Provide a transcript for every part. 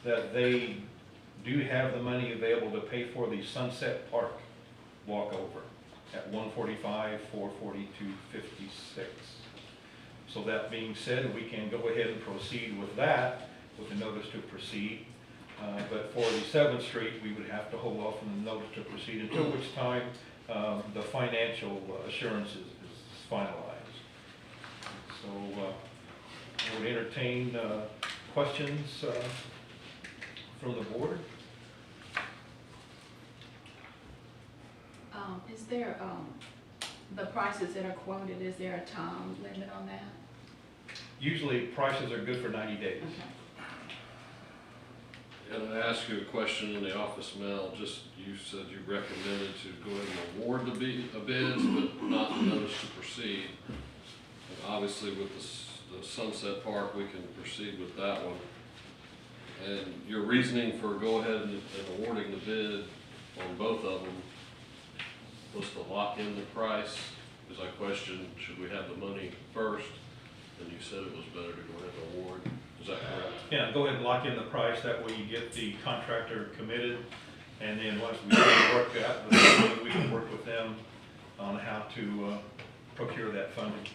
that they do have the money available to pay for the Sunset Park walkover at 145, 442, 56. So that being said, we can go ahead and proceed with that, with a notice to proceed. But for the 7th Street, we would have to hold off on the notice to proceed until which time the financial assurance is finalized. So I would entertain questions from the board. Is there, the prices that are quoted, is there a time limit on that? Usually prices are good for 90 days. Okay. And I asked you a question in the office mail, just, you said you recommended to go ahead and award the bids, but not the notice to proceed. And obviously with the Sunset Park, we can proceed with that one. And your reasoning for go ahead and awarding the bid on both of them was to lock in the price, because I questioned, should we have the money first? And you said it was better to go ahead and award. Is that correct? Yeah, go ahead and lock in the price, that way you get the contractor committed, and then once we work that, we can work with them on how to procure that funding.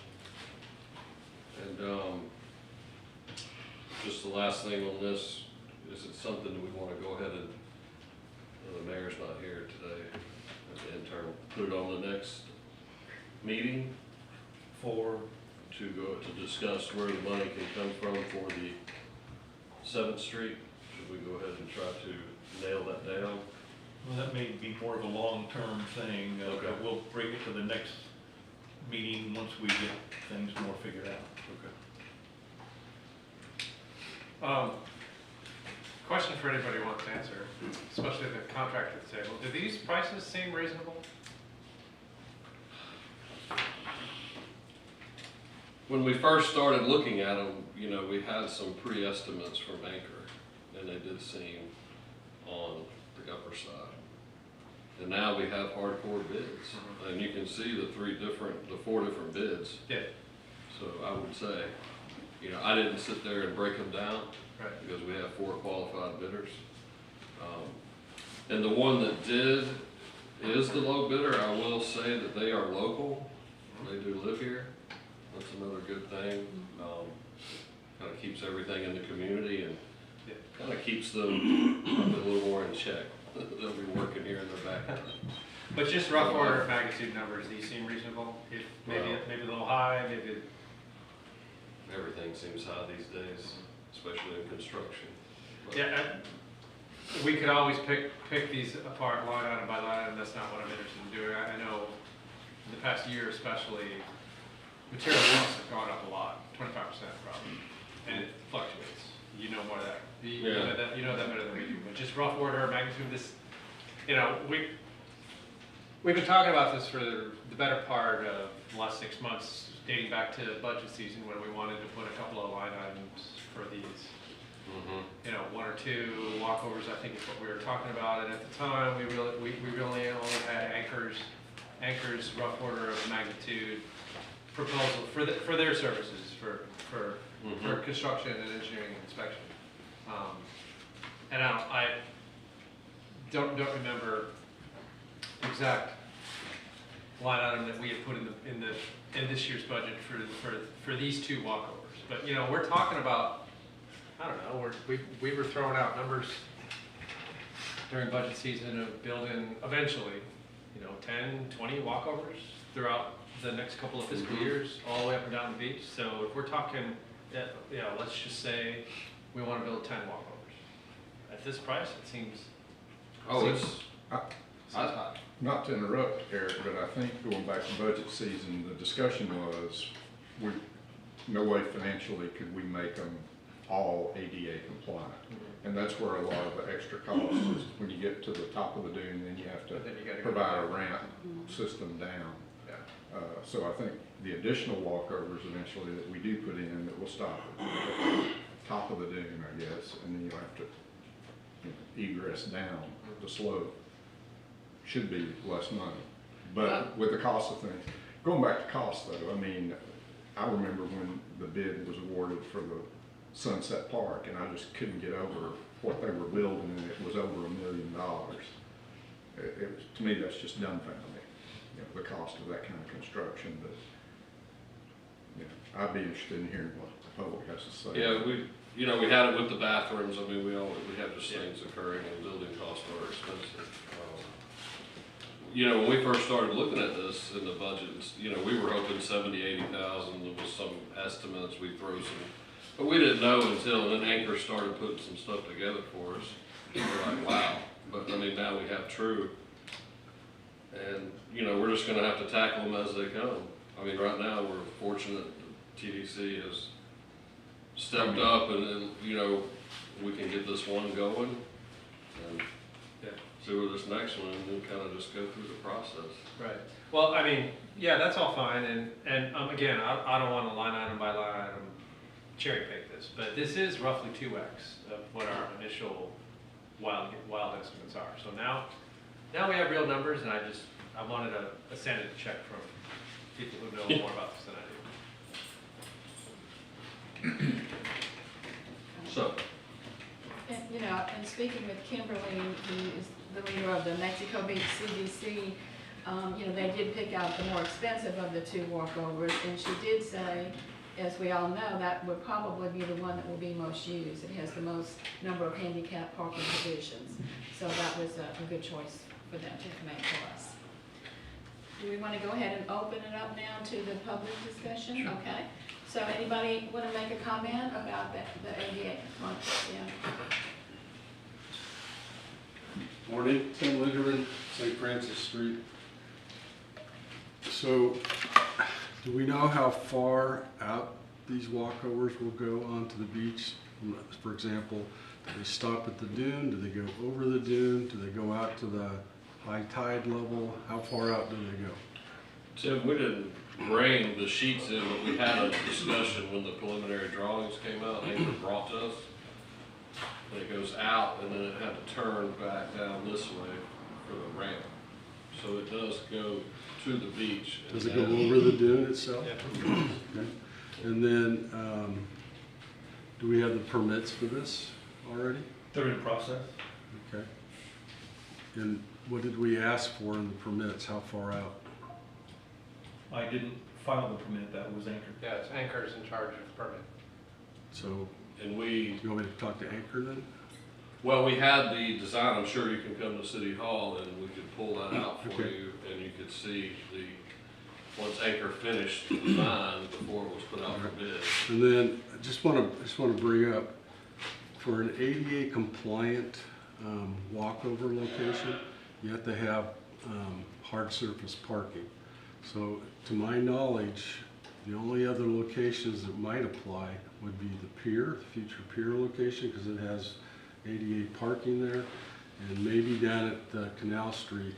And just the last thing on this, is it something that we want to go ahead and, the mayor's not here today, as the intern, put it on the next meeting For, to discuss where the money can come from for the 7th Street? Should we go ahead and try to nail that down? well, that may be more of a long-term thing. Okay. But we'll bring it to the next meeting once we get things more figured out. Okay. Question for anybody who wants to answer, especially the contractor at the table. Do these prices seem reasonable? When we first started looking at them, you know, we had some pre-estimates from Anchor, and they did seem on the upper side. And now we have hardcore bids, and you can see the 4 different bids. Yeah. So I would say, you know, I didn't sit there and break them down, Right. because we have 4 qualified bidders. And the one that did is the low bidder. I will say that they are local, they do live here. That's another good thing. Kind of keeps everything in the community and Yeah. kind of keeps them a little more in check. They'll be working here in their backyard. But just rough order of magnitude numbers, these seem reasonable? If maybe, Well- maybe a little high, maybe, Everything seems high these days, especially in construction. But- yeah, we could always pick these apart line item by line item. That's not what I'm interested in doing. I know in the past year especially, material costs have gone up a lot, 25% probably, and it fluctuates. You know more of that. You know that better than we do. But just rough order of magnitude, this, you know, we've been talking about this for the better part of the last 6 months, dating back to budget season when we wanted to put a couple of line items for these. You know, 1 or 2 walkovers, I think is what we were talking about. And at the time, we really only had Anchor's rough order of magnitude proposal for their services for construction and engineering and inspection. And I don't remember the exact line item that we had put in this year's budget for these 2 walkovers. But you know, we're talking about, I don't know, we were throwing out numbers during budget season of building eventually, you know, 10, 20 walkovers throughout the next couple of fiscal years, all the way up and down the beach. So if we're talking, let's just say we want to build 10 walkovers. At this price, it seems. It's, high. Not to interrupt, Eric, but I think going back to budget season, the discussion was, no way financially could we make them all ADA compliant. And that's where a lot of the extra cost is. When you get to the top of the dune, then you have to But then you gotta go provide a down. ramp system down. Yeah. So I think the additional walkovers eventually that we do put in, that will stop at the top of the dune, I guess, and then you'll have to egress down the slope. Should be less money. But with the cost of things, going back to cost though, I mean, I remember when the bid was awarded for the Sunset Park and I just couldn't get over what they were building, and it was over $1 million. It was, to me, that's just dumbfounding, you know, the cost of that kind of construction, but, you know, I'd be interested in hearing what the public has to say. Yeah, we had it with the bathrooms. I mean, we have just things occurring and building costs are expensive. When we first started looking at this in the budget, we were hoping 70, 80,000. There was some estimates, we threw some, but we didn't know until then Anchor started putting some stuff together for us. We're like, wow. But I mean, now we have True. And, we're just gonna have to tackle them as they come. I mean, right now, we're fortunate that TDC has stepped up and, we can get this one going and Yeah. see where this next one, and then kind of just go through the process. Right. Well, I mean, yeah, that's all fine, and again, I don't want to line item by line item cherry pick this, but this is roughly 2x of what our initial wild estimates are. So now we have real numbers, and I wanted a sanity check from people who know more about this than I do. So, And, and speaking with Kimberly, who is the leader of the Mexico Beach CDC, they did pick out the more expensive of the two walkovers, and she did say, as we all know, that would probably be the one that will be most used. It has the most number of handicap parking provisions, so that was a good choice for them to make for us. Do we want to go ahead and open it up now to the public discussion? Sure. Okay. So anybody want to make a comment about the ADA? Yeah. Morning, Tim Ligerman, St. Francis Street. So, do we know how far out these walkovers will go onto the beach? For example, do they stop at the dune? Do they go over the dune? Do they go out to the high tide level? How far out do they go? Tim, we didn't bring the sheets in, but we had a discussion when the preliminary drawings came out, Anchor brought to us. And it goes out, and then it had to turn back down this way for the ramp. So it does go to the beach. and Does it go then- over the dune itself? Yeah. Okay. And then, do we have the permits for this already? They're in process. Okay. And what did we ask for in the permits? How far out? I didn't file the permit, that was Anchor. Yeah, it's Anchor's in charge of permit. So, And we, you want me to talk to Anchor then? well, we had the design, I'm sure you can come to City Hall and we could pull that out for Okay. you, and you could see once Anchor finished the design before it was put out for bid. And then I just want to bring up, for an ADA compliant walkover location, you have to have hard surface parking. So to my knowledge, the only other locations that might apply would be the pier, the future pier location, because it has ADA parking there, and maybe down at Canal Street.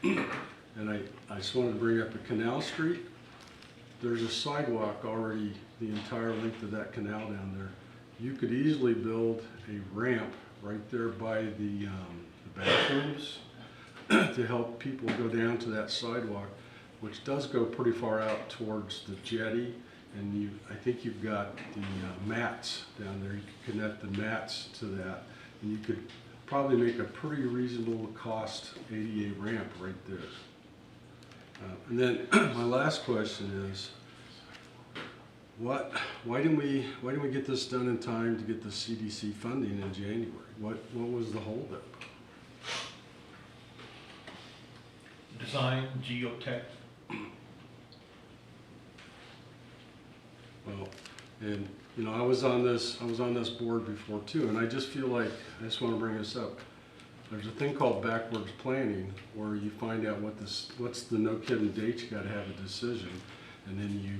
And I just wanted to bring up the Canal Street. There's a sidewalk already the entire length of that canal down there. You could easily build a ramp right there by the bathrooms to help people go down to that sidewalk, which does go pretty far out towards the jetty. And I think you've got the mats down there. You could connect the mats to that, and you could probably make a pretty reasonable cost ADA ramp right there. And then my last question is, why didn't we get this done in time to get the CDC funding in January? What was the holdup? Design, geotech, Well, and I was on this board before too, and I just feel like, I just want to bring this up. There's a thing called backwards planning, where you find out what's the no kidding date you got to have a decision, and then you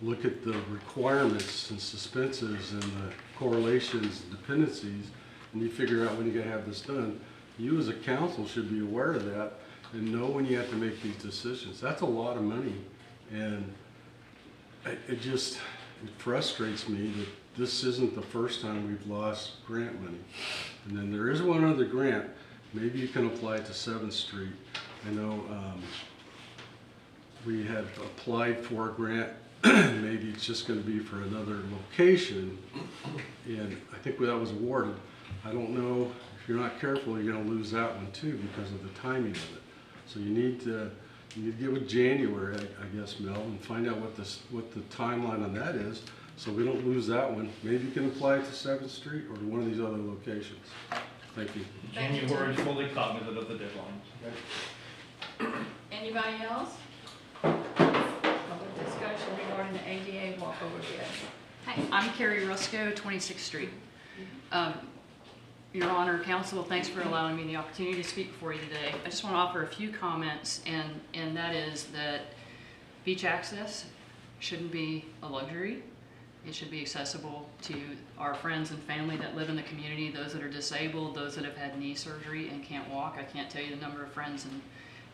look at the requirements and suspenses and the correlations and dependencies, and you figure out when you got to have this done. You as a council should be aware of that and know when you have to make these decisions. That's a lot of money, and it frustrates me that this isn't the first time we've lost grant money. And then there is one other grant. Maybe you can apply it to 7th Street. I know we had applied for a grant. Maybe it's just going to be for another location, and I think that was awarded. I don't know, if you're not careful, you're gonna lose that one too because of the timing of it. So you need to get with January, I guess, Mel, and find out what the timeline on that is, so we don't lose that one. Maybe you can apply it to 7th Street or to one of these other locations. Thank you. Thank you, January is Tim. fully cognizant of the deadlines. Anybody else? Public discussion regarding the ADA walkover bid. Hi, I'm Carrie Rusco, 26th Street. Your Honor, Council, thanks for allowing me the opportunity to speak before you today. I just want to offer a few comments, and that is that beach access shouldn't be a luxury. It should be accessible to our friends and family that live in the community, those that are disabled, those that have had knee surgery and can't walk. I can't tell you the number of friends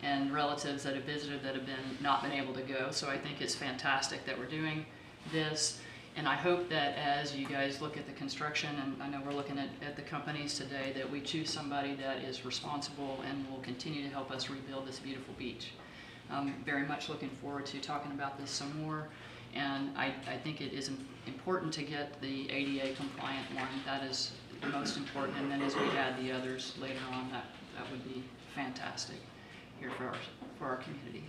and relatives that have visited that have not been able to go. So I think it's fantastic that we're doing this. And I hope that as you guys look at the construction, and I know we're looking at the companies today, that we choose somebody that is responsible and will continue to help us rebuild this beautiful beach. I'm very much looking forward to talking about this some more. And I think it is important to get the ADA compliant one. That is the most important. And then as we add the others later on, that would be fantastic here for our community.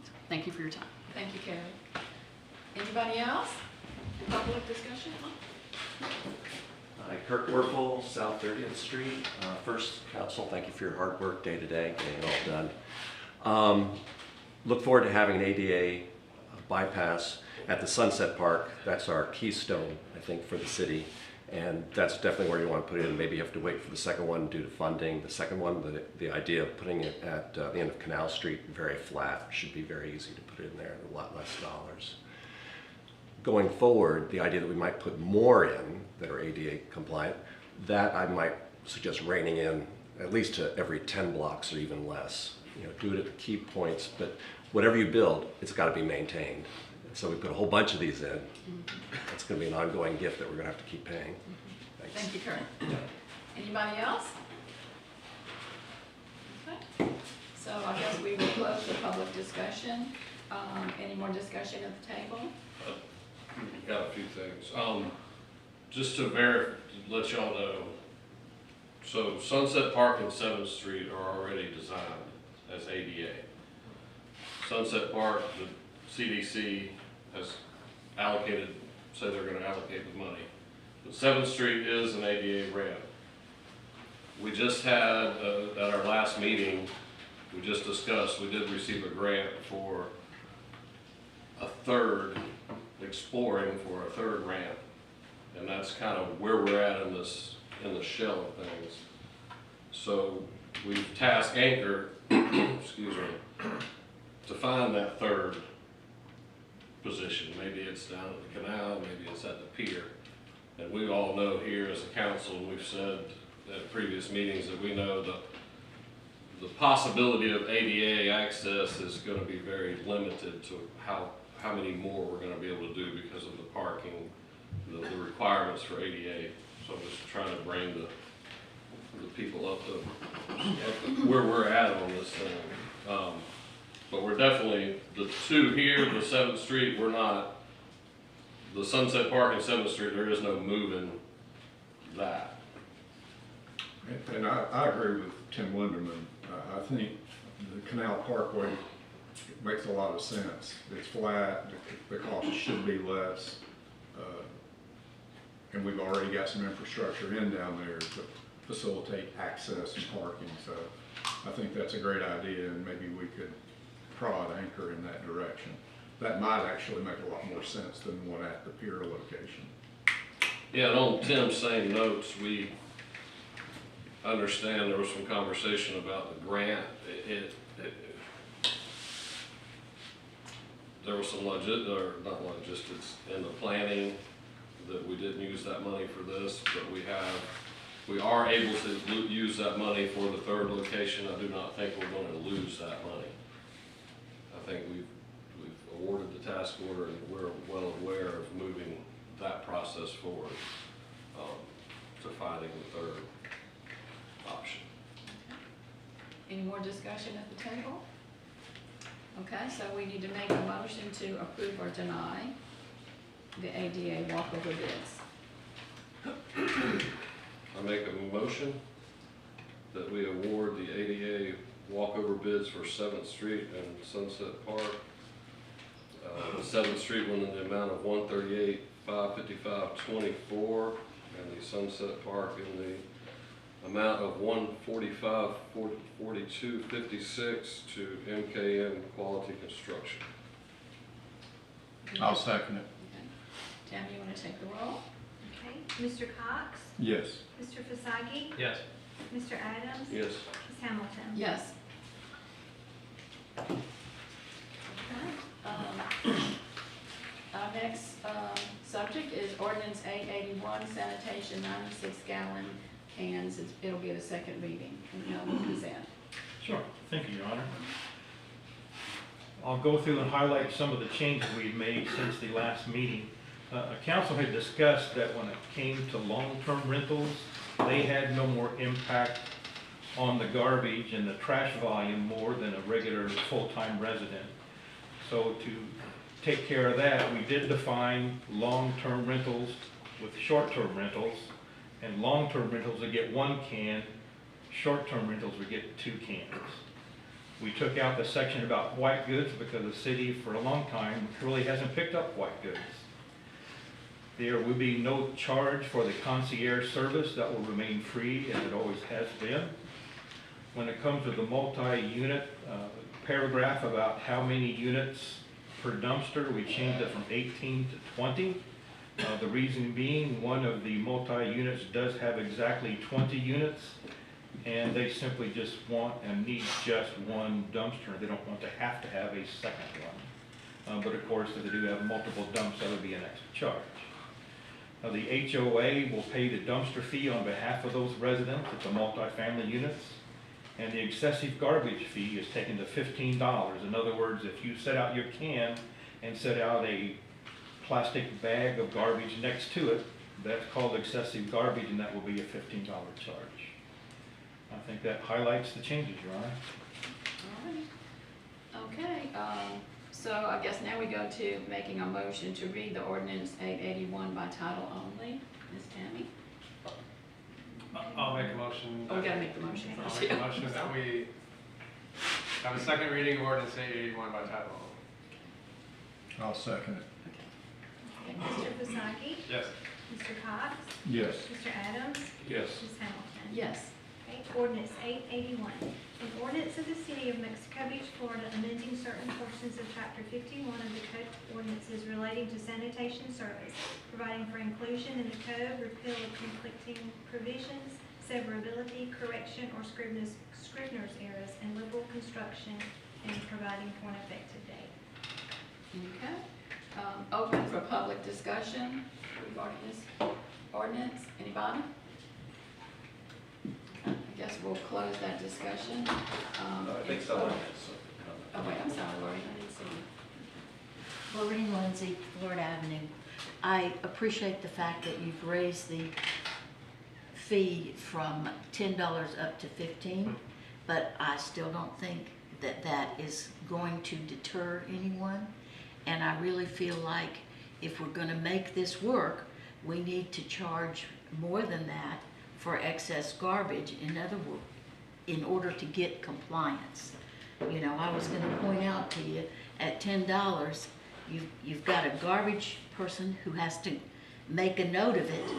So, thank you for your time. Thank you, Carrie. Anybody else? Public discussion? Hi, Kirk Werfel, South 30th Street. First, Council, thank you for your hard work day to day, getting it all done. Look forward to having an ADA bypass at the Sunset Park. That's our keystone, I think, for the city. And that's definitely where you want to put it in. Maybe you have to wait for the second one due to funding. The second one, the idea of putting it at the end of Canal Street, very flat, should be very easy to put it in there, a lot less dollars. Going forward, the idea that we might put more in that are ADA compliant, that I might suggest reining in at least to every 10 blocks or even less. Do it at the key points, but whatever you build, it's got to be maintained. So we put a whole bunch of these in. It's going to be an ongoing gift that we're going to have to keep paying. Thanks. Thank you, Kurt. Anybody else? Okay. So I guess we will close the public discussion. Any more discussion at the table? Got a few things. Just to let y'all know, so Sunset Park and 7th Street are already designed as ADA. Sunset Park, the CDC has allocated, say they're gonna allocate the money. But 7th Street is an ADA ramp. We just had, at our last meeting, we just discussed, we did receive a grant for exploring for a third ramp. And that's kind of where we're at in the shell of things. So we've tasked Anchor, excuse me, to find that third position. Maybe it's down at the canal, maybe it's at the pier. And we all know here as a council, and we've said at previous meetings that we know the possibility of ADA access is going to be very limited to how many more we're going to be able to do because of the parking, the requirements for ADA. So I'm just trying to bring the people up to where we're at on this thing. But we're definitely, the two here, the 7th Street, we're not, the Sunset Park and 7th Street, there is no moving that. And I agree with Tim Linderman. I think the Canal Parkway makes a lot of sense. It's flat, the cost should be less. And we've already got some infrastructure in down there to facilitate access and parking. So I think that's a great idea, and maybe we could prod Anchor in that direction. That might actually make a lot more sense than one at the pier location. Yeah, and on Tim's same notes, we understand there was some conversation about the grant. There was some not logistics in the planning that we didn't use that money for this, but we are able to use that money for the third location. I do not think we're going to lose that money. I think we've awarded the task order, and we're well aware of moving that process forward to finding the third option. Any more discussion at the table? Okay, so we need to make a motion to approve or deny the ADA walkover bids. I make a motion that we award the ADA walkover bids for 7th Street and Sunset Park. The 7th Street one in the amount of $138,555.24, and the Sunset Park in the amount of $145,42.56 to MKM Quality Construction. I'll second it. Tammy, you want to take the roll? Okay, Mr. Cox? Yes. Mr. Fasagi? Yes. Mr. Adams? Yes. Ms. Hamilton? Yes. Okay. Our next subject is ordinance 881, sanitation 96-gallon cans. It'll get a second reading, and now we'll present. Sure, thank you, Your Honor. I'll go through and highlight some of the changes we've made since the last meeting. Council had discussed that when it came to long-term rentals, they had no more impact on the garbage and the trash volume more than a regular full-time resident. So to take care of that, we did define long-term rentals with short-term rentals, and long-term rentals would get 1 can, short-term rentals would get 2 cans. We took out the section about white goods because the city for a long time really hasn't picked up white goods. There will be no charge for the concierge service. That will remain free as it always has been. When it comes to the multi-unit paragraph about how many units per dumpster, we changed it from 18 to 20. The reason being, one of the multi-units does have exactly 20 units, and they simply just want and need just 1 dumpster. They don't want to have a second one. But of course, if they do have multiple dumps, that would be an extra charge. The HOA will pay the dumpster fee on behalf of those residents at the multifamily units, and the excessive garbage fee is taken to $15. In other words, if you set out your can and set out a plastic bag of garbage next to it, that's called excessive garbage, and that will be a $15 charge. I think that highlights the changes, Your Honor. All right. Okay, so I guess now we go to making a motion to read the ordinance 881 by title only. Ms. Tammy? I'll make a motion. Oh, we gotta make the motion I'll first. make a motion that we have a second reading of ordinance 881 by title only. I'll second it. Okay, Mr. Fasagi? Yes. Mr. Cox? Yes. Mr. Adams? Yes. Ms. Hamilton? Yes. Okay, ordinance 881. An ordinance of the City of Mexico Beach, Florida, amending certain portions of Chapter 51 of the Code of Ordinances relating to sanitation service, providing for inclusion in the code, repeal of conflicting provisions, severability, correction, or scrivener's errors, and liberal construction, and providing for an effective date. Okay. Open for public discussion regarding this ordinance. Anybody? I guess we'll close that discussion. I think someone has something. Oh, wait, I'm sorry, Lori, I didn't see you. Lorraine Lindsay, Florida Avenue. I appreciate the fact that you've raised the fee from $10 up to $15, but I still don't think that that is going to deter anyone. And I really feel like if we're gonna make this work, we need to charge more than that for excess garbage. In other words, in order to get compliance. You know, I was gonna point out to you, at $10, you've got a garbage person who has to make a note of it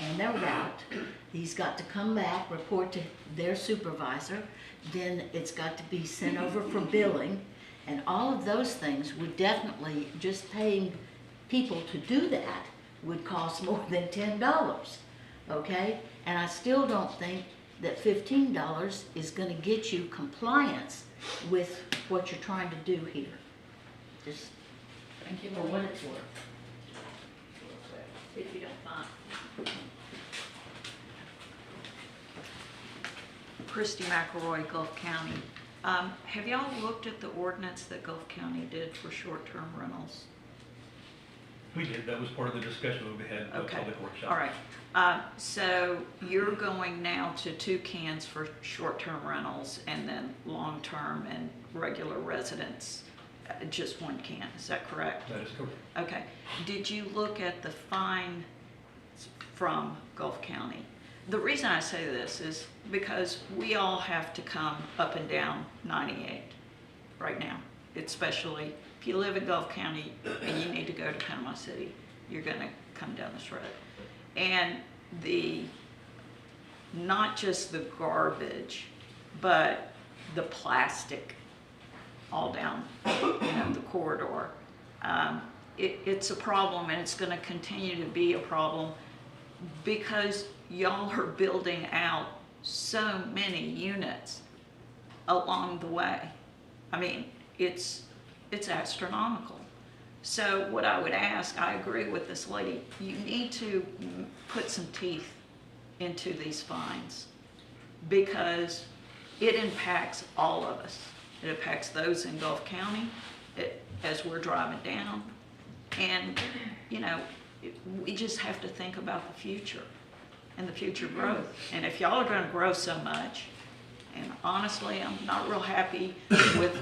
and their route. He's got to come back, report to their supervisor, then it's got to be sent over for billing, and all of those things would definitely, just paying people to do that would cost more than $10, okay? And I still don't think that $15 is gonna get you compliance with what you're trying to do here. Just Thank you, for Lori. what it's worth. If you don't mind. Christy McElroy, Gulf County. Have y'all looked at the ordinance that Gulf County did for short-term rentals? We did, that was part of the discussion that we had at the Okay. public workshop. All right. So you're going now to 2 cans for short-term rentals and then long-term and regular residents, just 1 can, is that correct? That is correct. Okay. Did you look at the fine from Gulf County? The reason I say this is because we all have to come up and down 98 right now, especially if you live in Gulf County and you need to go to Panama City, you're gonna come down this road. And not just the garbage, but the plastic all down, the corridor. It's a problem, and it's gonna continue to be a problem because y'all are building out so many units along the way. I mean, it's astronomical. So what I would ask, I agree with this lady, you need to put some teeth into these fines because it impacts all of us. It impacts those in Gulf County as we're driving down. And, we just have to think about the future and the future growth. And if y'all are gonna grow so much, and honestly, I'm not real happy with,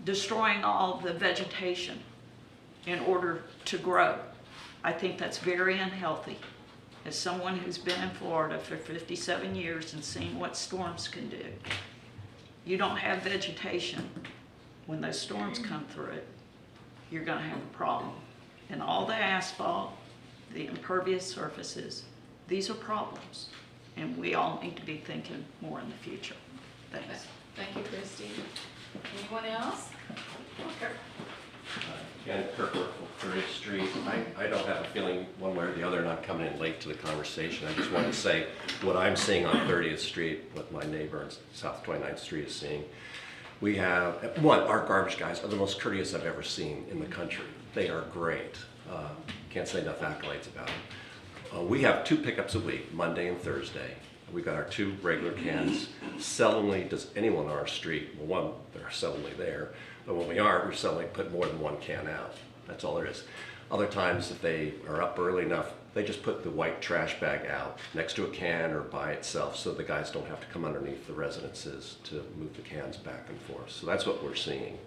destroying all the vegetation in order to grow. I think that's very unhealthy. As someone who's been in Florida for 57 years and seen what storms can do, you don't have vegetation. When those storms come through, you're gonna have a problem. And all the asphalt, the impervious surfaces, these are problems. And we all need to be thinking more in the future. Thanks. Thank you, Christie. Anyone else? Okay. Again, Kirk Workful, 30th Street. I don't have a feeling one way or the other, and I'm coming in late to the conversation. I just wanted to say what I'm seeing on 30th Street, what my neighbor on South 29th Street is seeing. We have, our garbage guys are the most courteous I've ever seen in the country. They are great. Can't say enough accolades about them. We have 2 pickups a week, Monday and Thursday. We got our 2 regular cans. Seldomly does anyone on our street, well, one, they're seldomly there, but when we're seldomly put more than 1 can out. That's all there is. Other times, if they are up early enough, they just put the white trash bag out next to a can or by itself so the guys don't have to come underneath the residences to move the cans back and forth. So that's what we're seeing.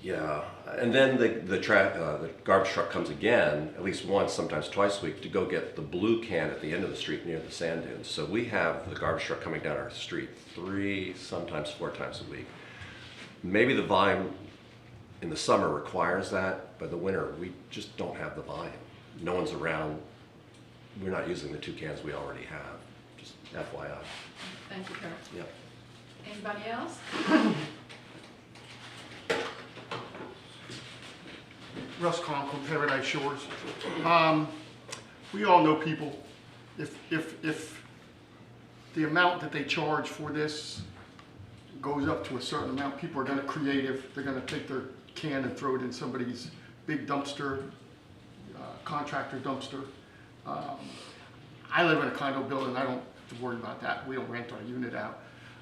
Yeah, and then the garbage truck comes again, at least once, sometimes twice a week, to go get the blue can at the end of the street near the sand dunes. So we have the garbage truck coming down our street 3, sometimes 4 times a week. Maybe the volume in the summer requires that, but in the winter, we just don't have the volume. No one's around. We're not using the 2 cans we already have, just FYI. Thank you, Kurt. Yep. Anybody else? Russ Conkle, Paradise Shores. We all know people, if the amount that they charge for this goes up to a certain amount, people are gonna creative, they're gonna take their can and throw it in somebody's big dumpster, contractor dumpster. I live in a condo building, I don't have to worry about that, we don't rent our unit out.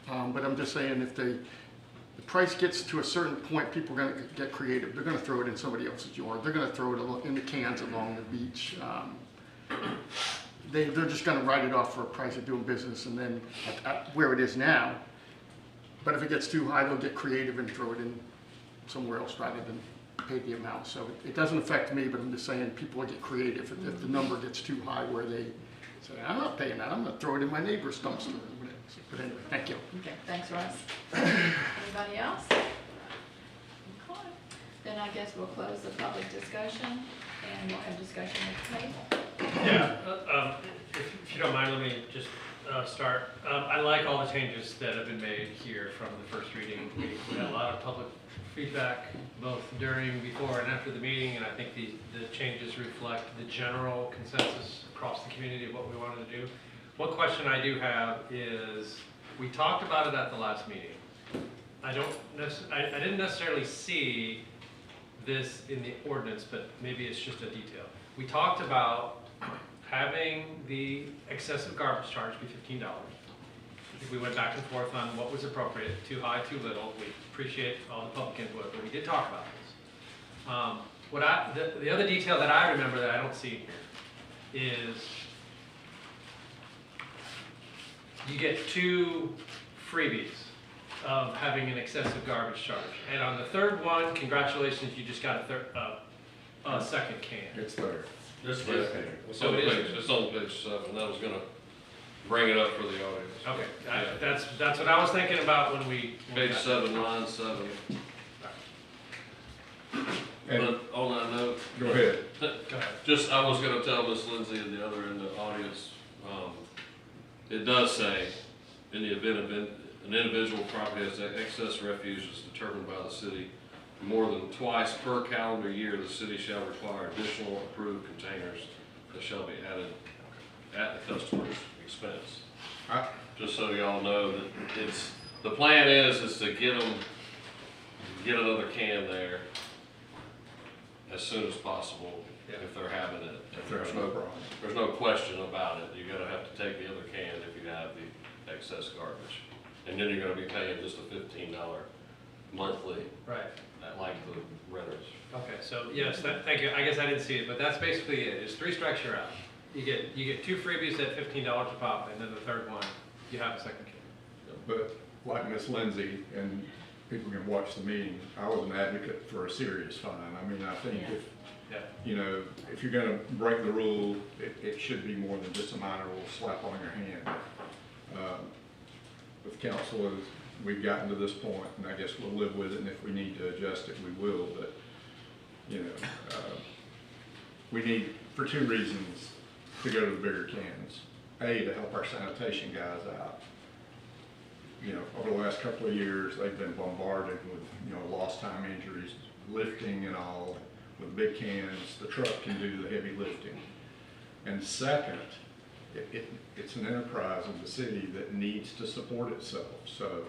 But I'm just saying, if the price gets to a certain point, people are gonna get creative. They're gonna throw it in somebody else's yard. They're gonna throw it in the cans along the beach. They're just gonna write it off for a price of doing business, and then at where it is now. But if it gets too high, they'll get creative and throw it in somewhere else rather than pay the amount. So it doesn't affect me, but I'm just saying people will get creative if the number gets too high where they say, I'm not paying that, I'm gonna throw it in my neighbor's dumpster. But anyway, thank you. Okay, thanks, Russ. Anybody else? Okay. Then I guess we'll close the public discussion and we'll have discussion at the table. Yeah, if you don't mind, let me just start. I like all the changes that have been made here from the first reading. We had a lot of public feedback, both during, before, and after the meeting, and I think the changes reflect the general consensus across the community of what we wanted to do. One question I do have is, we talked about it at the last meeting. I didn't necessarily see this in the ordinance, but maybe it's just a detail. We talked about having the excessive garbage charge be $15. I think we went back and forth on what was appropriate, too high, too little. We appreciate all the public input, but we did talk about this. The other detail that I remember that I don't see here is you get 2 freebies of having an excessive garbage charge. And on the third one, congratulations, you just got a second can. It's third. This Yeah. is, It's on page, it's on page 7, that was gonna bring it up for the audience. Okay, Yeah. that's what I was thinking about when we. Page 7, line 7. And But on that note, go ahead. Go ahead. just, I was gonna tell Miss Lindsay and the other in the audience, it does say, in the event of an individual property has excess refuse is determined by the city more than twice per calendar year, the city shall require additional approved containers that shall be added at the customer's expense. I- Just so y'all know that it's, the plan is to get them, get another can there as soon as possible if they're having it. If there's no problem. There's no question about it. You're gonna have to take the other can if you have the excess garbage. And then you're gonna be paying just a $15 monthly, Right. like the renters. Okay, so yes, thank you. I guess I didn't see it, but that's basically it. There's 3 strikes, you're out. You get 2 freebies at $15 a pop, and then the third one, you have a second can. But like Miss Lindsay, and people can watch the meeting, I was an advocate for a serious fine. I mean, I think Yeah. if, Yeah. you know, if you're gonna break the rule, it should be more than just a minor little slap on your hand. With council, we've gotten to this point, and I guess we'll live with it, and if we need to adjust it, we will, but, you know, we need, for 2 reasons, to go to the bigger cans. A, to help our sanitation guys out. You know, over the last couple of years, they've been bombarded with, you know, lost time injuries, lifting and all. With big cans, the truck can do the heavy lifting. And second, it's an enterprise of the city that needs to support itself. So,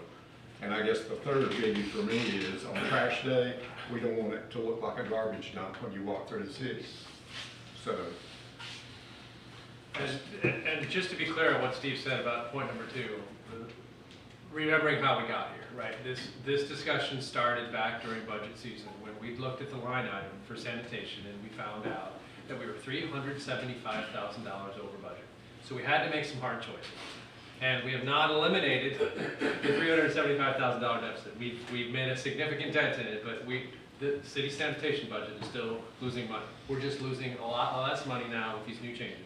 and I guess the third biggie for me is on trash day, we don't want it to look like a garbage dump when you walk through the city. So, And just to be clear on what Steve said about point number 2, remembering how we got here, right? This discussion started back during budget season when we looked at the line item for sanitation and we found out that we were $375,000 over budget. So we had to make some hard choices. And we have not eliminated the $375,000 deficit. We've made a significant dent in it, but the city sanitation budget is still losing money. We're just losing a lot less money now with these new changes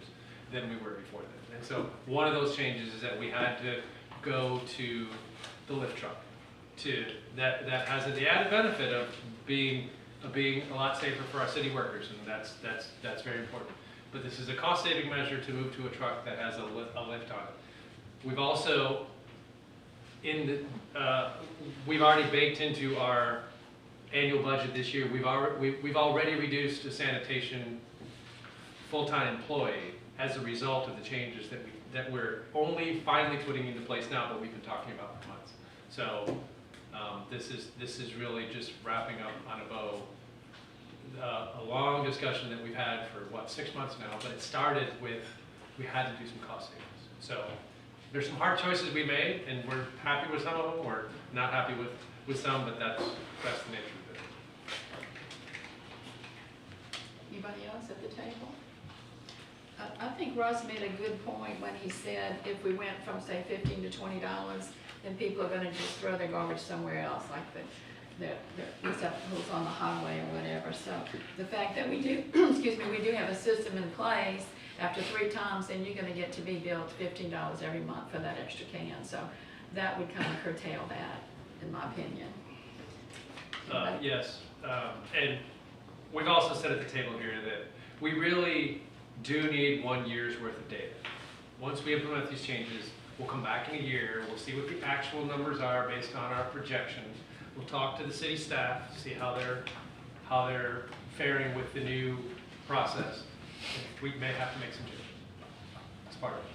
than we were before then. And so one of those changes is that we had to go to the lift truck. That has the added benefit of being a lot safer for our city workers, and that's very important. But this is a cost-saving measure to move to a truck that has a lift on it. We've also, we've already baked into our annual budget this year, we've already reduced a sanitation full-time employee as a result of the changes that we're only finally putting into place now, but we've been talking about for months. So this is really just wrapping up on a bow a long discussion that we've had for 6 months now, but it started with we had to do some cost savings. So there's some hard choices we made, and we're happy with some of them. We're not happy with some, but that's the nature of it. Anybody else at the table? I think Russ made a good point when he said if we went from, say, $15 to $20, then people are gonna just throw their garbage somewhere else, like who's on the highway or whatever. So the fact that we do, excuse me, we do have a system in place, after 3 times, then you're gonna get to be billed $15 every month for that extra can. So that would kind of curtail that, in my opinion. Yes, and we've also said at the table here that we really do need 1 year's worth of data. Once we implement these changes, we'll come back in a year, we'll see what the actual numbers are based on our projections. We'll talk to the city staff, see how they're faring with the new process. We may have to make some changes. That's part of it.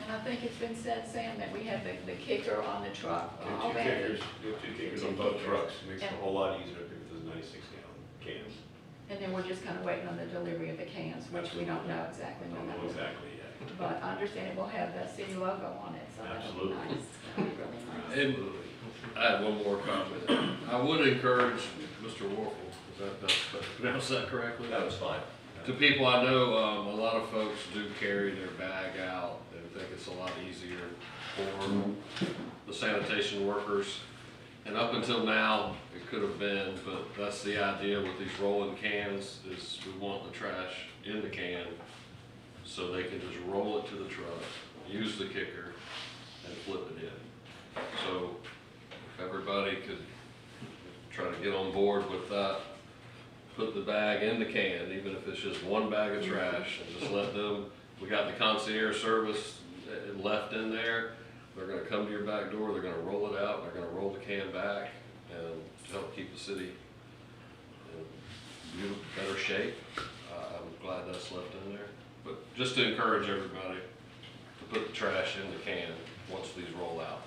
And I think it's been said, Sam, that we have the kicker on the truck Get 2 already. kickers, get 2 kickers on both trucks, makes it a And- whole lot easier to pick those 96-gallon cans. And then we're just kind of waiting on the delivery of the cans, which we don't know exactly when Don't that know will be. exactly yet. But I understand it will have the city logo on it, so that'll be Absolutely. nice. That'll be really nice. And I had one more comment. I would encourage Mr. Warfel, did I pronounce that correctly? That was fine. To people I know, a lot of folks do carry their bag out and think it's a lot easier for the sanitation workers. And up until now, it could have been, but that's the idea with these rolling cans, is we want the trash in the can so they can just roll it to the truck, use the kicker, and flip it in. So if everybody could try to get on board with that, put the bag in the can, even if it's just one bag of trash, and just let them, we got the concierge service left in there. They're gonna come to your back door, they're gonna roll it out, they're gonna roll the can back, and help keep the city in better shape. I'm glad that's left in there. But just to encourage everybody to put the trash in the can once these roll out.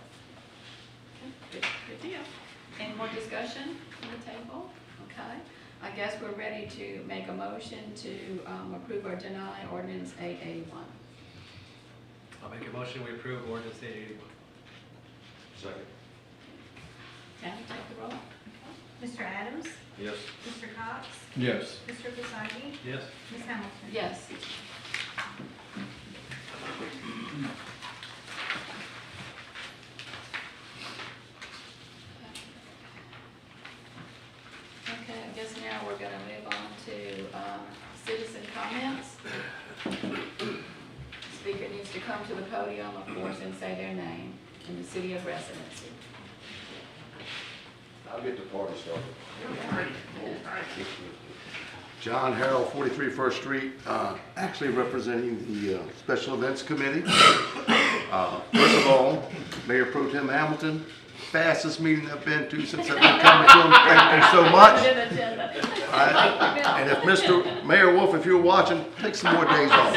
Good deal. Any more discussion on the table? Okay. I guess we're ready to make a motion to approve or deny ordinance 881. I'll make a motion, we approve ordinance 881. Second. Tammy, take the roll. Mr. Adams? Yes. Mr. Cox? Yes. Mr. Vasaki? Yes. Ms. Hamilton? Yes. Okay, I guess now we're gonna move on to citizen comments. Speaker needs to come to the podium, of course, and say their name and the city of residency. I'll get the party started. John Harrell, 43 First Street, actually representing the Special Events Committee. First of all, Mayor Pro Tem Hamilton, fastest meeting I've been to since I've been coming to him. Thank you so much. And if Mr. Mayor Wolf, if you're watching, take some more days off.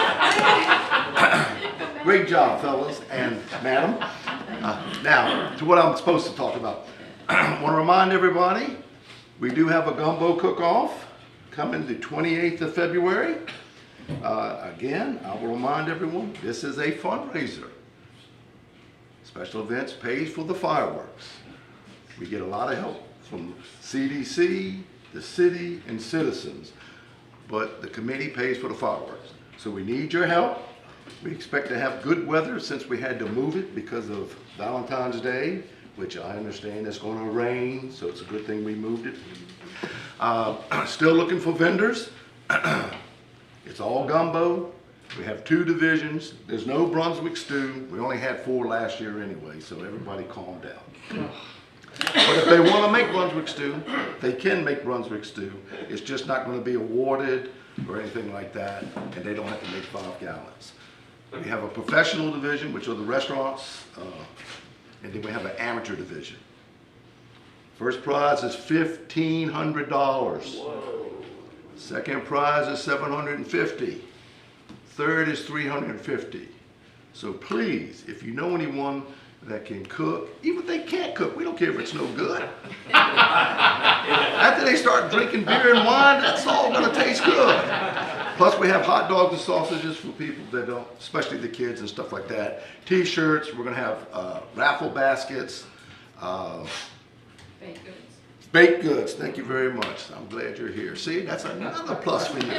Great job, fellas and madam. Now, to what I'm supposed to talk about. I want to remind everybody, we do have a gumbo cook-off coming the 28th of February. Again, I will remind everyone, this is a fundraiser. Special Events pays for the fireworks. We get a lot of help from CDC, the city, and citizens, but the committee pays for the fireworks. So we need your help. We expect to have good weather since we had to move it because of Valentine's Day, which I understand is going to rain, so it's a good thing we moved it. Still looking for vendors. It's all gumbo. We have 2 divisions. There's no Brunswick stew. We only had 4 last year anyway, so everybody calm down. But if they want to make Brunswick stew, they can make Brunswick stew. It's just not going to be awarded or anything like that, and they don't have to make 5 gallons. We have a professional division, which are the restaurants, and then we have an amateur division. First prize is $1,500. Second prize is $750. Third is $350. So please, if you know anyone that can cook, even if they can't cook, we don't care if it's no good. After they start drinking beer and wine, that's all gonna taste good. Plus we have hot dogs and sausages for people that don't, especially the kids and stuff like that. T-shirts, we're gonna have raffle baskets, Baked goods. baked goods. Thank you very much. I'm glad you're here. See, that's another plus for you.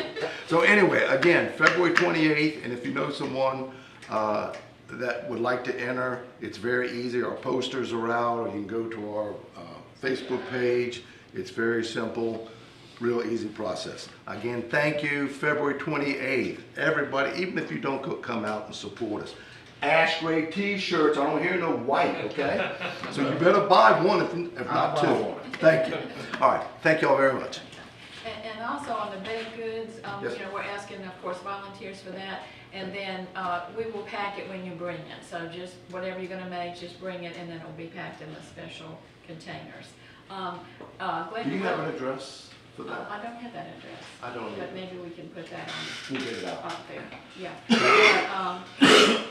So anyway, again, February 28th, and if you know someone that would like to enter, it's very easy. Our posters are out, or you can go to our Facebook page. It's very simple, real easy process. Again, thank you, February 28th. Everybody, even if you don't cook, come out and support us. Ashtray T-shirts, I don't hear no white, okay? So you better buy one, if not 2. Thank you. All right, thank you all very much. And also on the baked goods, Yes. you know, we're asking, of course, volunteers for that. And then we will pack it when you bring it. So just whatever you're gonna make, just bring it, and then it'll be packed in the special containers. Do you have an address for that? I don't have that address. I don't But either. maybe we can put that on. We'll get it out. Up there, yeah.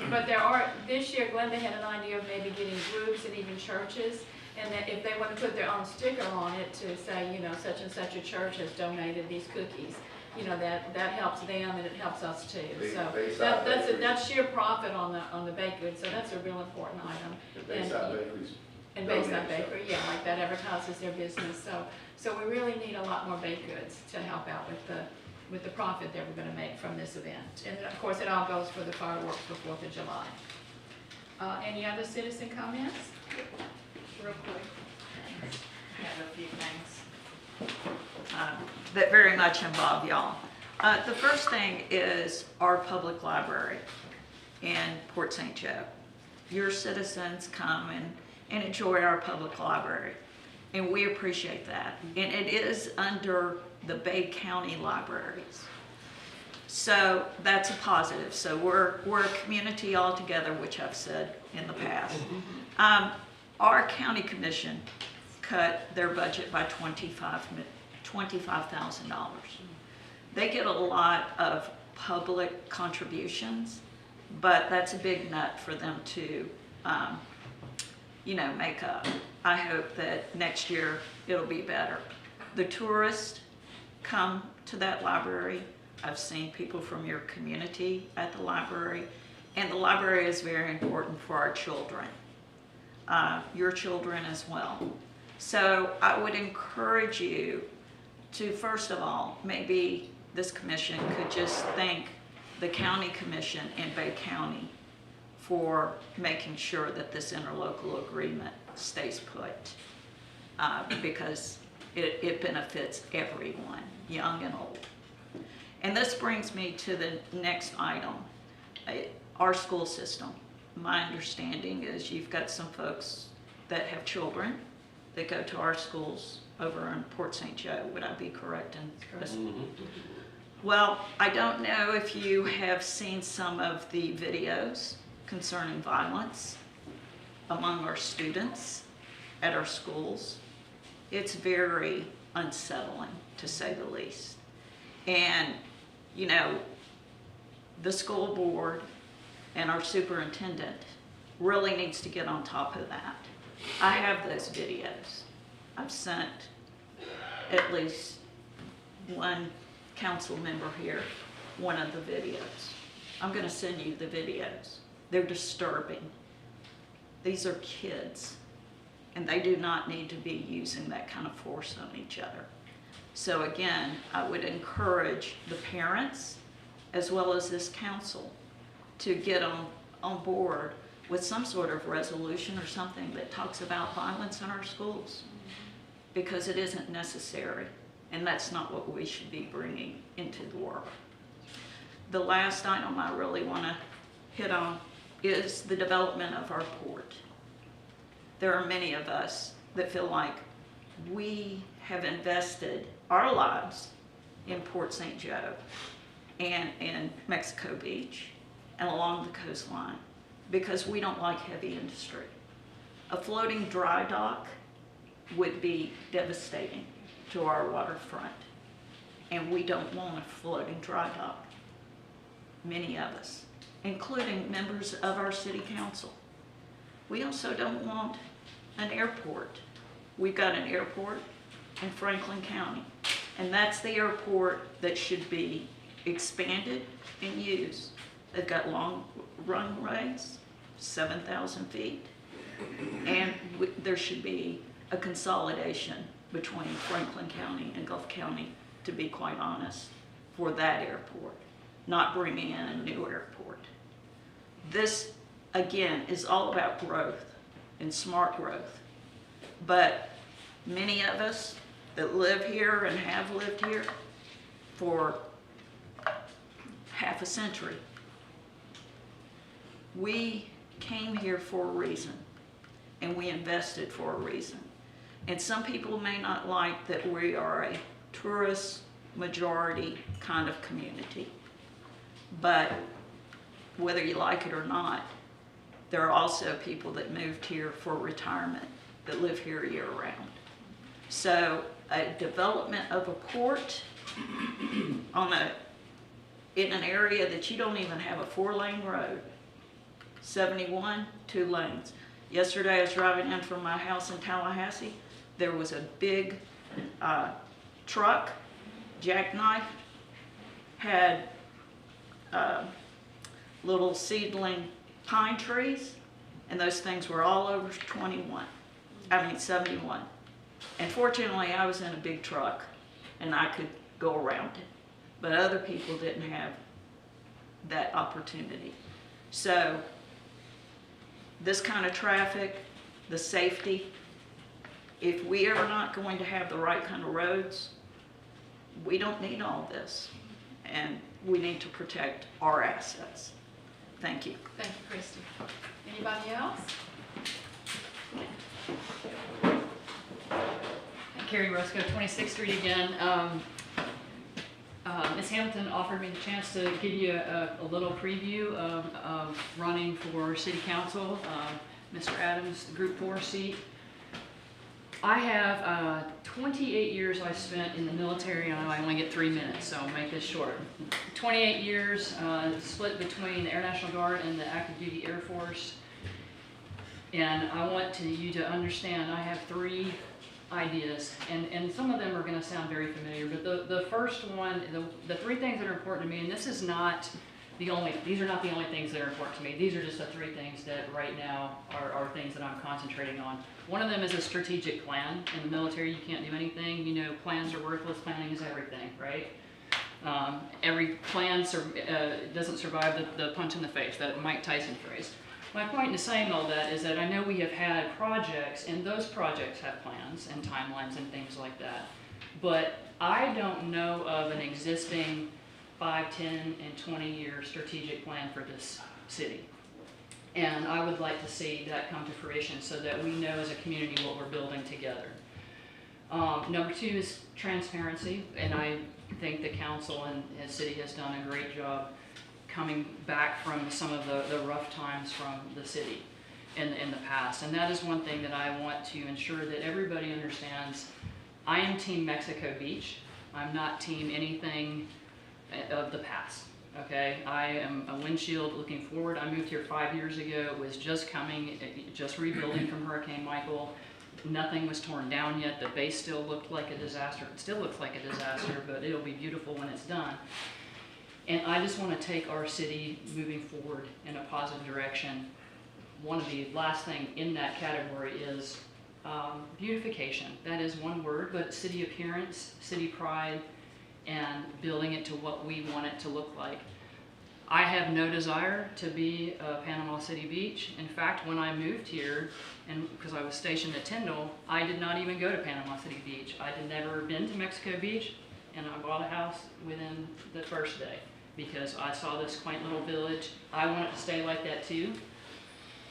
But there are, this year Glenda had an idea of maybe getting groups and even churches, and that if they want to put their own sticker on it to say, you know, such and such a church has donated these cookies, you know, that helps them and it helps us too. So that's sheer profit on the baked goods, so that's a real important item. And Bayside Bakery, yeah, like that advertises their business. So we really need a lot more baked goods to help out with the profit that we're going to make from this event. And of course, it all goes for the fireworks for 4th of July. Any other citizen comments? Real quick. have a few things that very much involve y'all. The first thing is our public library in Port St. Joe. Your citizens come and enjoy our public library, and we appreciate that. And it is under the Bay County Libraries. So that's a positive. So we're a community all together, which I've said in the past. Our county commission cut their budget by $25,000. They get a lot of public contributions, but that's a big nut for them to, make up. I hope that next year it'll be better. The tourists come to that library. I've seen people from your community at the library, and the library is very important for our children, your children as well. So I would encourage you to, first of all, maybe this commission could just thank the county commission in Bay County for making sure that this interlocal agreement stays put, because it benefits everyone, young and old. And this brings me to the next item, our school system. My understanding is you've got some folks that have children that go to our schools over in Port St. Joe. Would I be correct in this? Mm-hmm. Well, I don't know if you have seen some of the videos concerning violence among our students at our schools. It's very unsettling, to say the least. And, the school board and our superintendent really needs to get on top of that. I have those videos. I've sent at least one council member here one of the videos. I'm going to send you the videos. They're disturbing. These are kids, and they do not need to be using that kind of force on each other. So again, I would encourage the parents as well as this council to get on board with some sort of resolution or something that talks about violence in our schools, because it isn't necessary, and that's not what we should be bringing into the world. The last item I really want to hit on is the development of our port. There are many of us that feel like we have invested our lives in Port St. Joe and in Mexico Beach and along the coastline because we don't like heavy industry. A floating dry dock would be devastating to our waterfront, and we don't want a floating dry dock, many of us, including members of our city council. We also don't want an airport. We've got an airport in Franklin County, and that's the airport that should be expanded and used. They've got long runways, 7,000 feet, and there should be a consolidation between Franklin County and Gulf County, to be quite honest, for that airport, not bringing in a new airport. This, again, is all about growth and smart growth. But many of us that live here and have lived here for half a century, we came here for a reason, and we invested for a reason. And some people may not like that we are a tourist majority kind of community, but whether you like it or not, there are also people that moved here for retirement that live here year round. So a development of a port in an area that you don't even have a 4-lane road, 71, 2 lanes. Yesterday I was driving in from my house in Tallahassee. There was a big truck, jackknife, had little seedling pine trees, and those things were all over 71. And fortunately, I was in a big truck, and I could go around it. But other people didn't have that opportunity. So this kind of traffic, the safety, if we are not going to have the right kind of roads, we don't need all this. And we need to protect our assets. Thank you. Thank you, Christie. Anybody else? Carrie Roscoe, 26th Street again. Ms. Hamilton offered me the chance to give you a little preview of running for city council. Mr. Adams, the Group 4 seat. I have 28 years I spent in the military, and I only get 3 minutes, so I'll make this short. 28 years split between the Air National Guard and the active duty Air Force. And I want you to understand I have 3 ideas, and some of them are going to sound very familiar, but the first one, the 3 things that are important to me, and these are not the only things that are important to me. These are just the 3 things that right now are things that I'm concentrating on. One of them is a strategic plan. In the military, you can't do anything. You know, plans are worthless. Planning is everything, right? Every plan doesn't survive the punch in the face, that Mike Tyson phrase. My point in saying all that is that I know we have had projects, and those projects have plans and timelines and things like that. But I don't know of an existing 5, 10, and 20-year strategic plan for this city. And I would like to see that come to fruition so that we know as a community what we're building together. Number 2 is transparency, and I think the council and the city has done a great job coming back from some of the rough times from the city in the past. And that is one thing that I want to ensure that everybody understands. I am Team Mexico Beach. I'm not team anything of the past, okay? I am a windshield looking forward. I moved here 5 years ago. It was just rebuilding from Hurricane Michael. Nothing was torn down yet. The base still looked like a disaster. It still looks like a disaster, but it'll be beautiful when it's done. And I just want to take our city moving forward in a positive direction. One of the last thing in that category is beautification. That is one word, but city appearance, city pride, and building it to what we want it to look like. I have no desire to be Panama City Beach. In fact, when I moved here, and because I was stationed at Tyndall, I did not even go to Panama City Beach. I had never been to Mexico Beach, and I bought a house within the first day because I saw this quaint little village. I want it to stay like that too.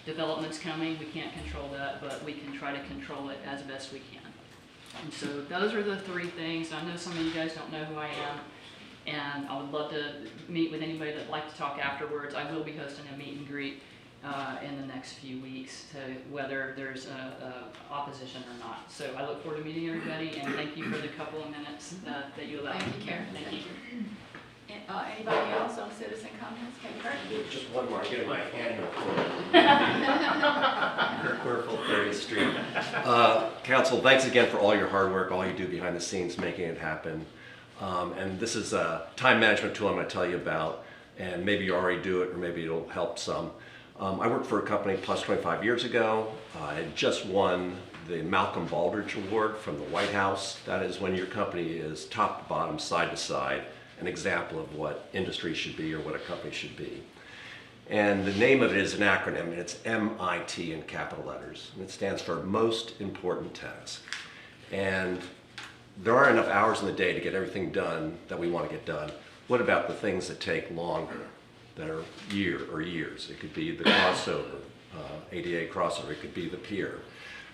Development's coming, we can't control that, but we can try to control it as best we can. And so those are the 3 things. I know some of you guys don't know who I am, and I would love to meet with anybody that'd like to talk afterwards. I will be hosting a meet and greet in the next few weeks to whether there's opposition or not. So I look forward to meeting everybody, and thank you for the couple of minutes that you allowed. Thank you, Karen. Thank you. Anybody else on citizen comments? Okay, Kurt? Just one more, I'm getting my annual Kirk Werfel, 30th Street. Council, thanks again for all your hard work, all you do behind the scenes, making it happen. And this is a time management tool I'm going to tell you about, and maybe you already do it, or maybe it'll help some. I worked for a company plus 25 years ago. I had just won the Malcolm Baldrige Award from the White House. That is when your company is top to bottom, side to side, an example of what industry should be or what a company should be. And the name of it is an acronym, and it's MIT in capital letters. And it stands for Most Important Task. And there aren't enough hours in the day to get everything done that we want to get done. What about the things that take longer, that are years? It could be the crossover, ADA crossover, it could be the pier.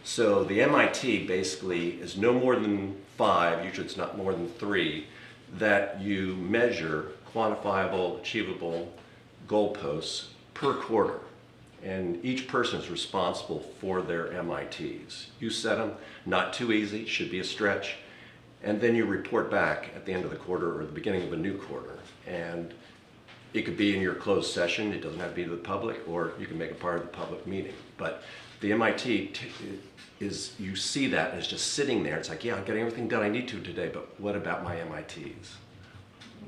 So the MIT basically is no more than 5, usually it's not more than 3, that you measure quantifiable, achievable goalposts per quarter. And each person is responsible for their MITs. You set them, not too easy, should be a stretch. And then you report back at the end of the quarter or the beginning of a new quarter. And it could be in your closed session, it doesn't have to be to the public, or you can make it part of the public meeting. But the MIT is, you see that as just sitting there. It's like, yeah, I'm getting everything done I need to today, but what about my MITs?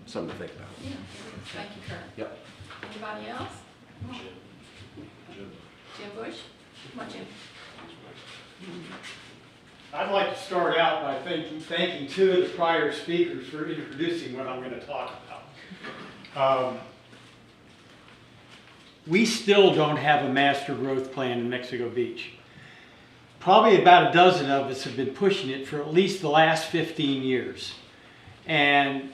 Something to think about. Yeah, thank you, Kurt. Yep. Anybody else? Jim Bush? Come on, Jim. I'd like to start out by thanking 2 of the prior speakers for introducing what I'm going to talk about. We still don't have a master growth plan in Mexico Beach. probably about a dozen of us have been pushing it for at least the last 15 years. And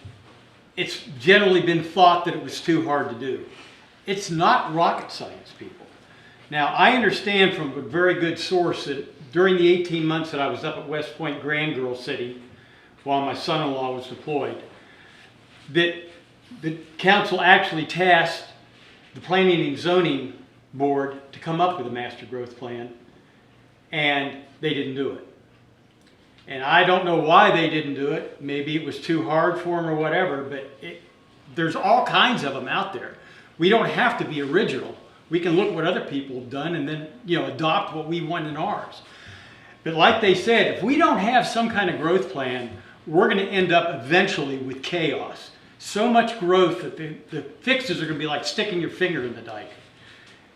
it's generally been thought that it was too hard to do. It's not rocket science, people. Now, I understand from a very good source that during the 18 months that I was up at West Point Grand Girl City, while my son-in-law was deployed, that the council actually tasked the Planning and Zoning Board to come up with a master growth plan, and they didn't do it. And I don't know why they didn't do it. Maybe it was too hard for them or whatever, but there's all kinds of them out there. We don't have to be original. We can look at what other people have done and then, adopt what we want in ours. But like they said, if we don't have some kind of growth plan, we're going to end up eventually with chaos. So much growth that the fixes are going to be like sticking your finger in the dike.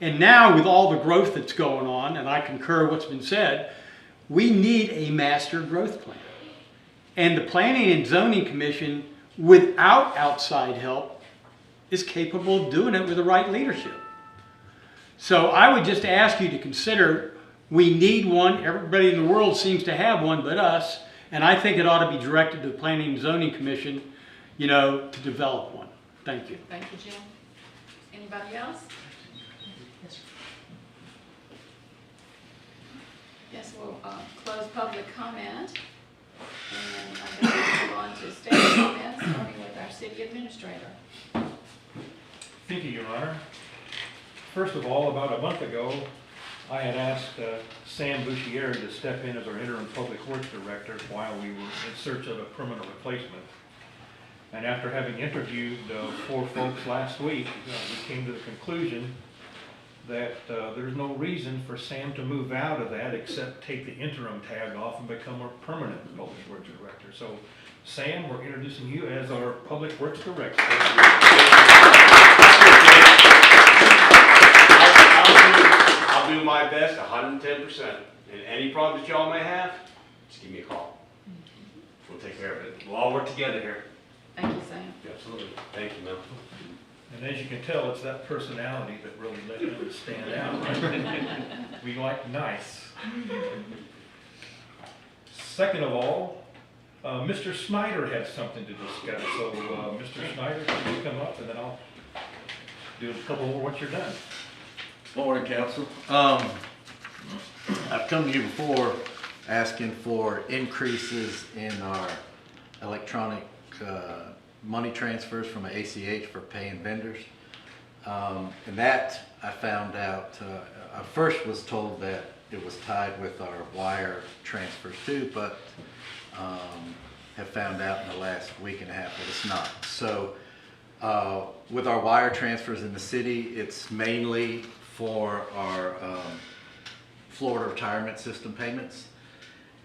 And now with all the growth that's going on, and I concur what's been said, we need a master growth plan. And the Planning and Zoning Commission, without outside help, is capable of doing it with the right leadership. So I would just ask you to consider, we need one. Everybody in the world seems to have one but us. And I think it ought to be directed to the Planning and Zoning Commission, to develop one. Thank you. Thank you, Jim. Anybody else? Yes, we'll close public comment. And I'm going to move on to staff comments, starting with our city administrator. Thank you, Your Honor. First of all, about a month ago, I had asked Sam Bouchieri to step in as our interim public works director while we were in search of a permanent replacement. And after having interviewed 4 folks last week, we came to the conclusion that there's no reason for Sam to move out of that except take the interim tag off and become a permanent public works director. So, Sam, we're introducing you as our public works director. I'll do my best, 110%. And any problem that y'all may have, just give me a call. We'll take care of it. We'll all work together here. Thank you, Sam. Absolutely. Thank you, Mel. And as you can tell, it's that personality that really let him stand out. Right? We like nice. Second of all, Mr. Snyder has something to discuss. So, Mr. Snyder, can you come up and then I'll do a couple more once you're done. Morning, Council. I've come to you before asking for increases in our electronic money transfers from ACH for paying vendors. And that I found out, I first was told that it was tied with our wire transfers too, but have found out in the last week and a half that it's not. So with our wire transfers in the city, it's mainly for our Florida retirement system payments.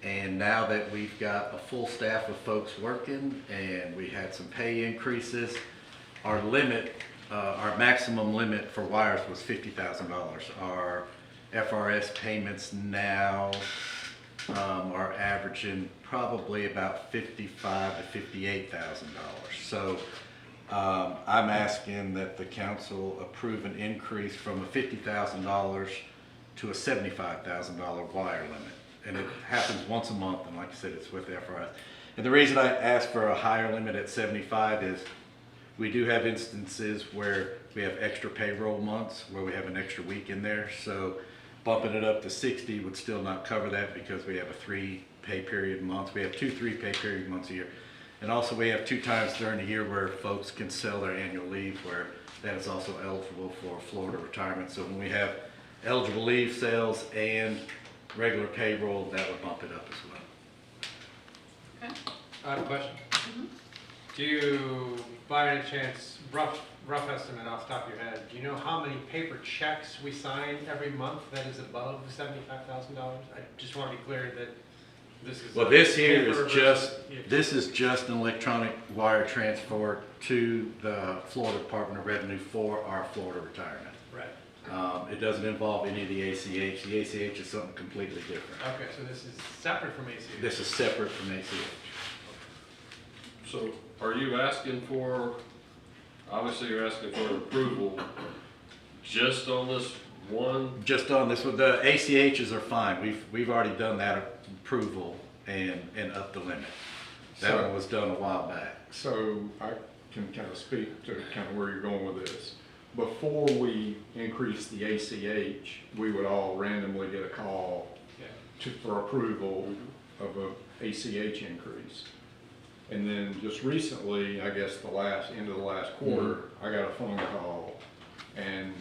And now that we've got a full staff of folks working and we had some pay increases, our limit, our maximum limit for wires was $50,000. Our FRS payments now are averaging probably about $55,000 to $58,000. So I'm asking that the council approve an increase from a $50,000 to a $75,000 wire limit. And it happens once a month, and like I said, it's with FRS. And the reason I asked for a higher limit at 75 is we do have instances where we have extra payroll months, where we have an extra week in there. So bumping it up to 60 would still not cover that because we have a 3 pay period month. We have 2 3 pay period months a year. And also we have 2 times during the year where folks can sell their annual leave, where that is also eligible for Florida retirement. So when we have eligible leave sales and regular payroll, that would bump it up as well. Okay. I have a question. Do you, by any chance, rough estimate off the top of your head, do you know how many paper checks we sign every month that is above the $75,000? I just want to be clear that this is. Well, this here paper is versus- this is just an electronic wire transfer to the Florida Department of Revenue for our Florida retirement. Right. It doesn't involve any of the ACH. The ACH is something completely different. Okay, so this is separate from ACH. This is separate from ACH. So are you asking for, obviously you're asking for approval just on this one? Just on this, with the ACHs are fine. We've already done that approval and upped the limit. That So- one was done a while back. So I can kind of speak to kind of where you're going with this. Before we increase the ACH, we would all randomly get a call for approval of a ACH increase. And then just recently, I guess end of the last quarter, I got a phone call and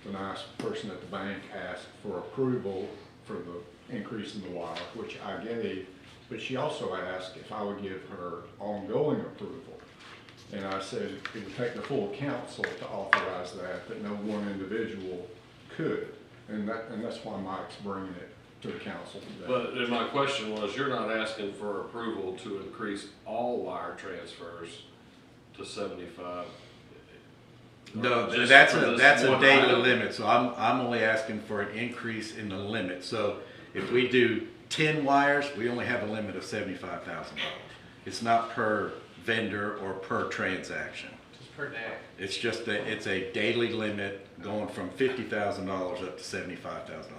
the nice person at the bank asked for approval for the increase in the wire, which I gave, but she also asked if I would give her ongoing approval. And I said it would take the full council to authorize that no one individual could. And that's why Mike's bringing it to the council today. But and my question was, you're not asking for approval to increase all wire transfers to 75? No, Just that's for a, this that's a one daily item? limit, so I'm only asking for an increase in the limit. So if we do 10 wires, we only have a limit of $75,000. It's not per vendor or per transaction. Just per day. It's just it's a daily limit going from $50,000 up to $75,000.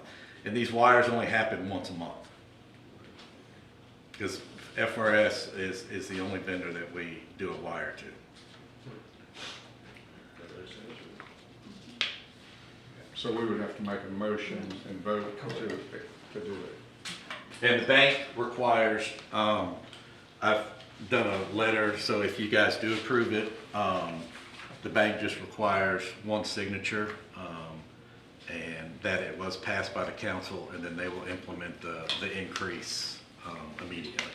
And these wires only happen once a month. Because FRS is the only vendor that we do a wire to. So we would have to make a motion and vote to do it. And the bank requires, I've done a letter, so if you guys do approve it, the bank just requires one signature, and that it was passed by the council, and then they will implement the increase immediately.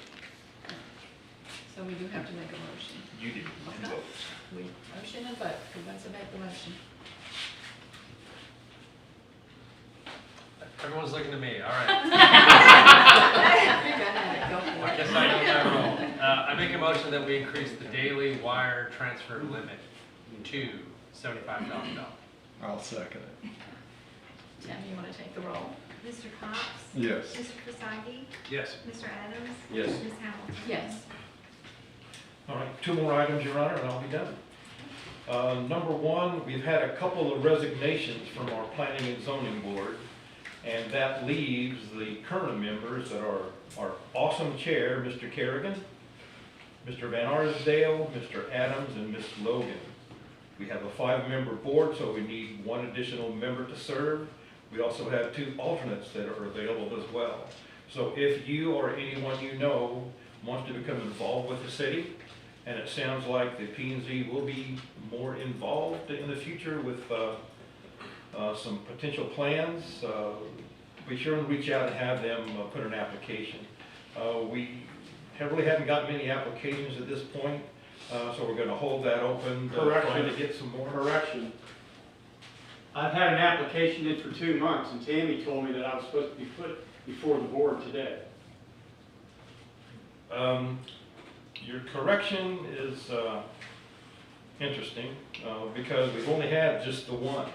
So we do have to make a motion. You did. Okay. We motion and vote. Who wants to make the motion? Everyone's looking at me, all right. You're gonna have it, go for I it. guess I know that role. I make a motion that we increase the daily wire transfer limit to $75,000. I'll second it. Tammy, you want to take the roll? Mr. Cox? Yes. Mr. Fasagi? Yes. Mr. Adams? Yes. Ms. Hamilton? Yes. All right, two more items, Your Honor, and I'll be done. Number one, we've had a couple of resignations from our planning and zoning board, and that leaves the current members that are our awesome chair, Mr. Kerrigan, Mr. Van Arsdale, Mr. Adams, and Ms. Logan. We have a 5-member board, so we need one additional member to serve. We also have 2 alternates that are available as well. So if you or anyone you know wants to become involved with the city, and it sounds like the P&Z will be more involved in the future with some potential plans, be sure and reach out and have them put an application. We really haven't gotten many applications at this point, so we're going to hold that open, trying to get some more. Correction. I've had an application in for 2 months, and Tammy told me that I was supposed to be put before the board today. Your correction is interesting because we've only had just the one.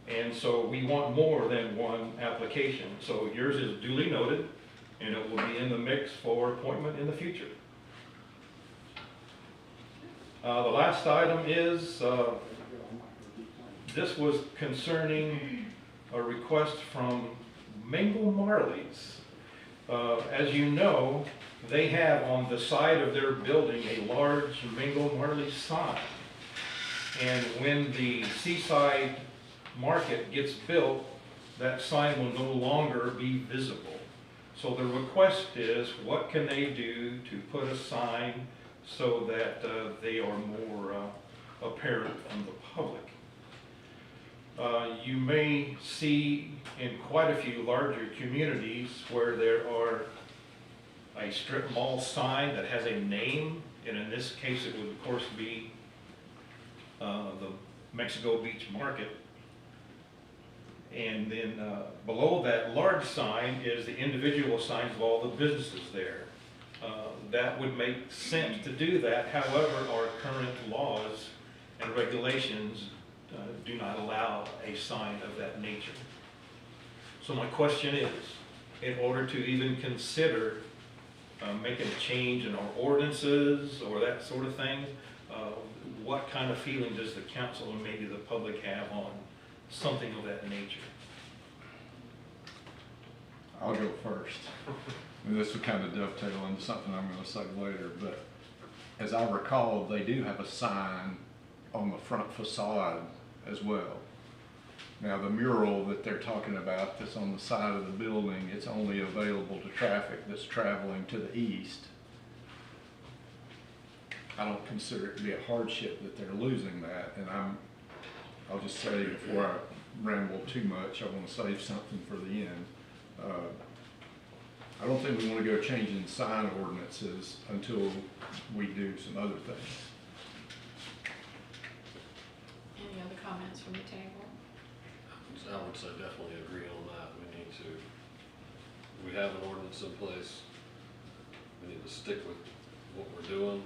And so we want more than one application. So yours is duly noted, and it will be in the mix for appointment in the future. The last item is, this was concerning a request from Mingle Marley's. As you know, they have on the side of their building a large Mingle Marley sign. And when the Seaside Market gets built, that sign will no longer be visible. So the request is, what can they do to put a sign so that they are more apparent from the public? You may see in quite a few larger communities where there are a strip mall sign that has a name, and in this case it would of course be the Mexico Beach Market. And then below that large sign is the individual signs of all the businesses there. That would make sense to do that. However, our current laws and regulations do not allow a sign of that nature. So my question is, in order to even consider making a change in our ordinances or that sort of thing, what kind of feeling does the council and maybe the public have on something of that nature. I'll go first. And this will kind of dovetail into something I'm gonna say later, but as I recall, they do have a sign on the front facade as well. Now, the mural that they're talking about that's on the side of the building, it's only available to traffic that's traveling to the east. I don't consider it to be a hardship that they're losing that, and I'll just say before I ramble too much, I want to save something for the end. I don't think we want to go changing sign ordinances until we do some other things. Any other comments from the table? I would say definitely agree on that. We have an ordinance in place. We need to stick with what we're doing.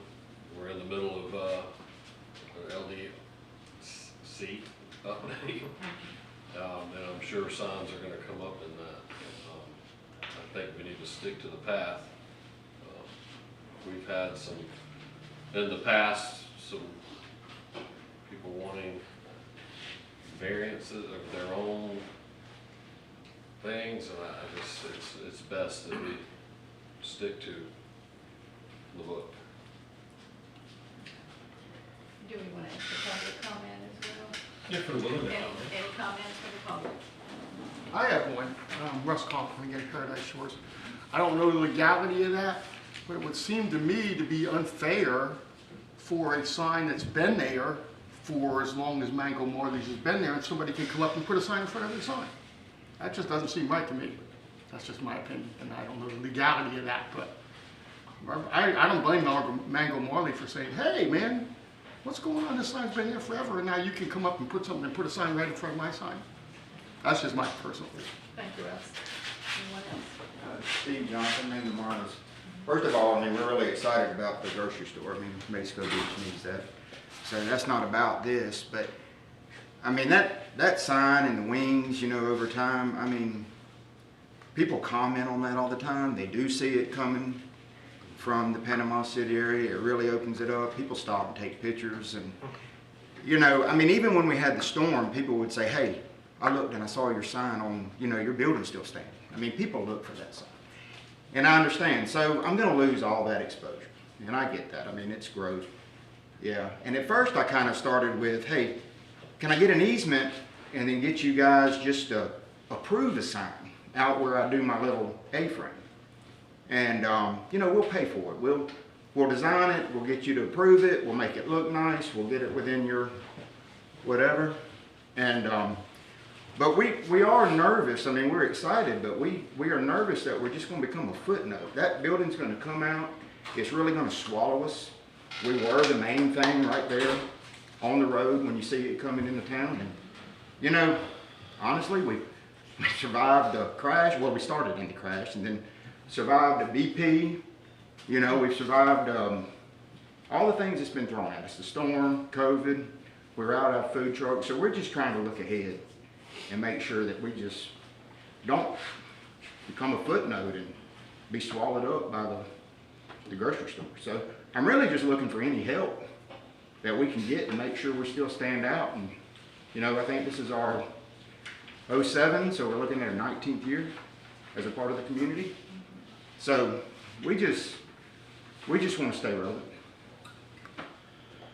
We're in the middle of LDC update. And I'm sure signs are gonna come up in that. I think we need to stick to the path. We've had some, in the past, some people wanting variances of their own things, and I just, it's best that we stick to the book. Do we want to ask the public comment as well? Yeah, for the willing to Any comment. any comments from the public? I have one. Russ Kaufman, again, Paradise Shores. I don't know the legality of that, but it would seem to me to be unfair for a sign that's been there for as long as Mango Marley's has been there, and somebody can come up and put a sign in front of the sign. That just doesn't seem right to me. That's just my opinion, and I don't know the legality of that, but I don't blame Mango Marley for saying, hey, man, what's going on? This sign's been there forever, and now you can come up and put something and put a sign right in front of my sign. That's just my personal opinion. Thank you, Russ. Anyone else? Steve Johnson, Mango Marley's. First of all, I mean, we're really excited about the grocery store. I mean, Mexico Beach needs that. So that's not about this, but I mean, that sign and the wings, you know, over time, I mean, people comment on that all the time. They do see it coming from the Panama City area. It really opens it up. People stop and take pictures, and, you know, I mean, even when we had the storm, people would say, hey, I looked and I saw your sign on, you know, your building's still standing. I mean, people look for that sign. And I understand. So I'm going to lose all that exposure. And I get that. I mean, it's growth. Yeah. And at first I kind of started with, hey, can I get an easement and then get you guys just to approve a sign out where I do my little A-frame? And, you know, we'll pay for it. We'll design it. We'll get you to approve it. We'll make it look nice. We'll get it within your whatever. And, but we are nervous. I mean, we're excited, but we are nervous that we're just going to become a footnote. That building's going to come out. It's really going to swallow us. We were the main thing right there on the road when you see it coming into town. And, you know, honestly, we survived the crash. Well, we started in the crash and then survived the BP. You know, we've survived all the things that's been thrown at us. The storm, COVID, we're out of food trucks. So we're just trying to look ahead and make sure that we just don't become a footnote and be swallowed up by the grocery store. So I'm really just looking for any help that we can get to make sure we still stand out. And, you know, I think this is our 07, so we're looking at our 19th year as a part of the community. So we just want to stay relevant.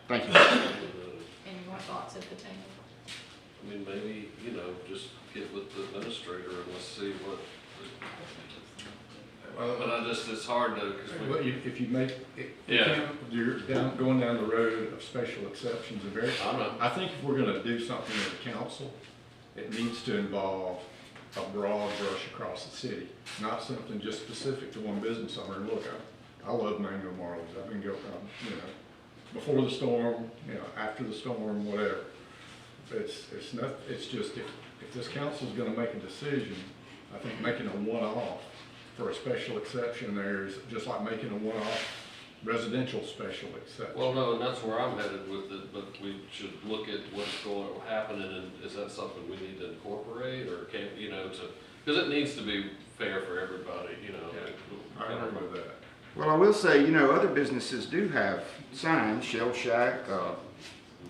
Thank you. Any more thoughts at the table? I mean, maybe, you know, just get with the administrator and let's see what, but I just, it's hard to, Well, if you make, you're going down the road of special exceptions and very, I think if we're gonna do something as a council, it needs to involve a broad brush across the city, not something just specific to one business owner. Look, I love Mango Marley's. I've been going, you know, before the storm, you know, after the storm, whatever. It's not, it's just, if this council's gonna make a decision, I think making a one-off for a special exception there is just like making a one-off residential special exception. well, no, and that's where I'm headed with it, but we should look at what's happening, and is that something we need to incorporate, or can, you know, because it needs to be fair for everybody, you know. I agree with that. Well, I will say, you know, other businesses do have signs, Shell Shack,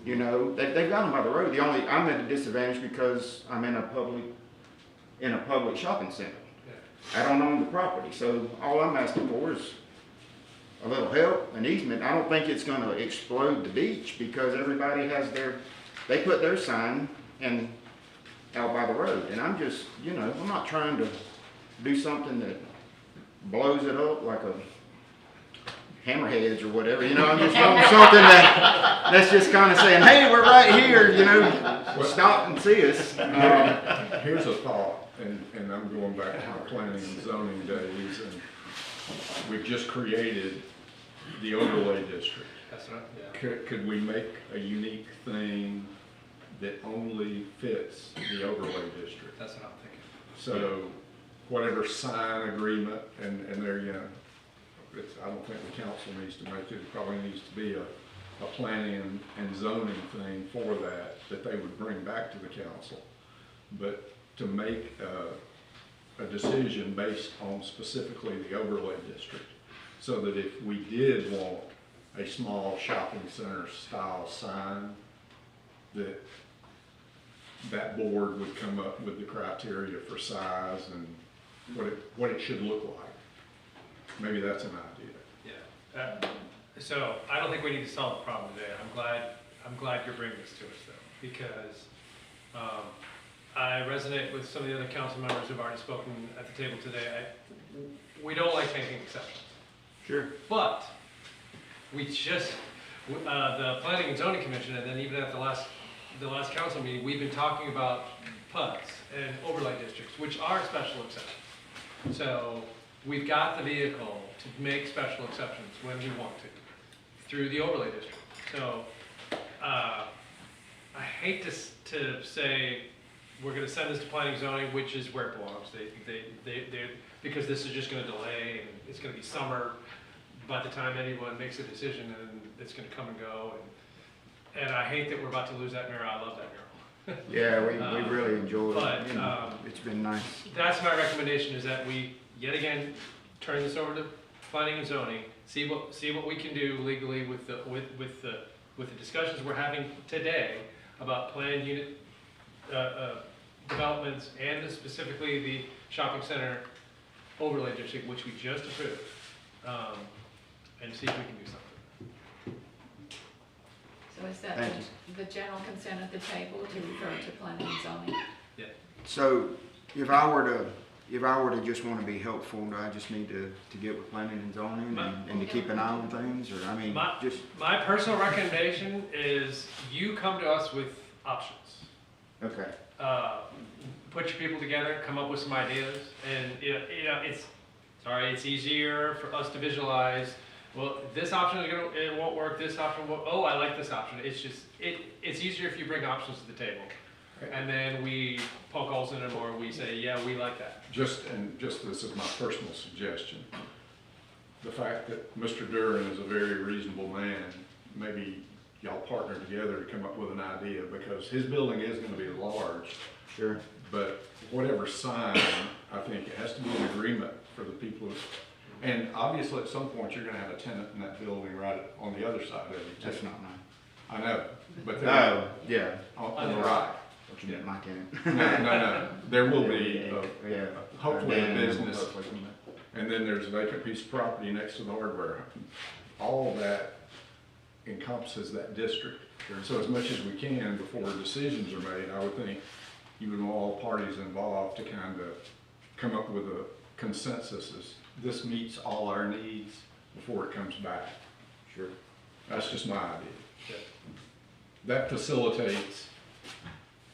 You know, they've got them by the road. I'm at a disadvantage because I'm in a public shopping center. I don't own the property, so all I'm asking for is a little help, an easement. I don't think it's gonna explode the beach because everybody has they put their sign out by the road. And I'm just, you know, I'm not trying to do something that blows it up like a Hammerheads or whatever, you know, I'm just doing something that's just kind of saying, hey, we're right here, you know, stop and see us. Here's a thought, and I'm going back to my planning and zoning days, and we've just created the overlay district. That's right, yeah. Could we make a unique thing that only fits the overlay district? That's what I'm thinking. So whatever sign agreement, and there, you know, I don't think the council needs to make it. It probably needs to be a planning and zoning thing for that they would bring back to the council. But to make a decision based on specifically the overlay district, so that if we did want a small shopping center style sign, that board would come up with the criteria for size and what it should look like. Maybe that's an idea. Yeah. So I don't think we need to solve the problem today. I'm glad you're bringing this to us though, because I resonate with some of the other council members who've already spoken at the table today. We don't like making exceptions. Sure. But we just, the Planning and Zoning Commission, and then even at the last council meeting, we've been talking about PUDs and overlay districts, which are special exceptions. So we've got the vehicle to make special exceptions when we want to, through the overlay district. So, I hate to say we're gonna send this to planning and zoning, which is where it belongs. Because this is just gonna delay, and it's gonna be summer by the time anyone makes a decision, and it's gonna come and go. And I hate that we're about to lose that mirror. I love that mirror. Yeah, we really enjoyed but, it. It's been nice. That's my recommendation, is that we, yet again, turn this over to planning and zoning, see what we can do legally with the discussions we're having today about planned unit developments and specifically the shopping center overlay district, which we just approved, and see if we can do something. So is that the general consent at the table to refer to planning and zoning? Yeah. So if I were to just want to be helpful, do I just need to get with planning and zoning and to keep an eye on things, or I mean, My personal recommendation is you come to us with options. Okay. Put your people together, come up with some ideas, and it's easier for us to visualize. Well, this option it won't work. This option won't. Oh, I like this option. It's easier if you bring options to the table, and then we poke holes in them, or we say, yeah, we like that. Just this is my personal suggestion. The fact that Mr. Duran is a very reasonable man, maybe y'all partner together to come up with an idea, because his building is gonna be large. Sure. But whatever sign, I think it has to be an agreement for the people who, and obviously at some point you're gonna have a tenant in that building right on the other side of it. That's not nice. I know, but No, yeah. on the right. What you meant, my tenant? No. There will be, Yeah. hopefully a Dan, business. hopefully. And then there's a vacant piece of property next to the hardware. All of that encompasses that district. So as much as we can before decisions are made, I would think you would want all parties involved to kind of come up with a consensus as this meets all our needs before it comes back. Sure. That's just my idea. Yeah. That facilitates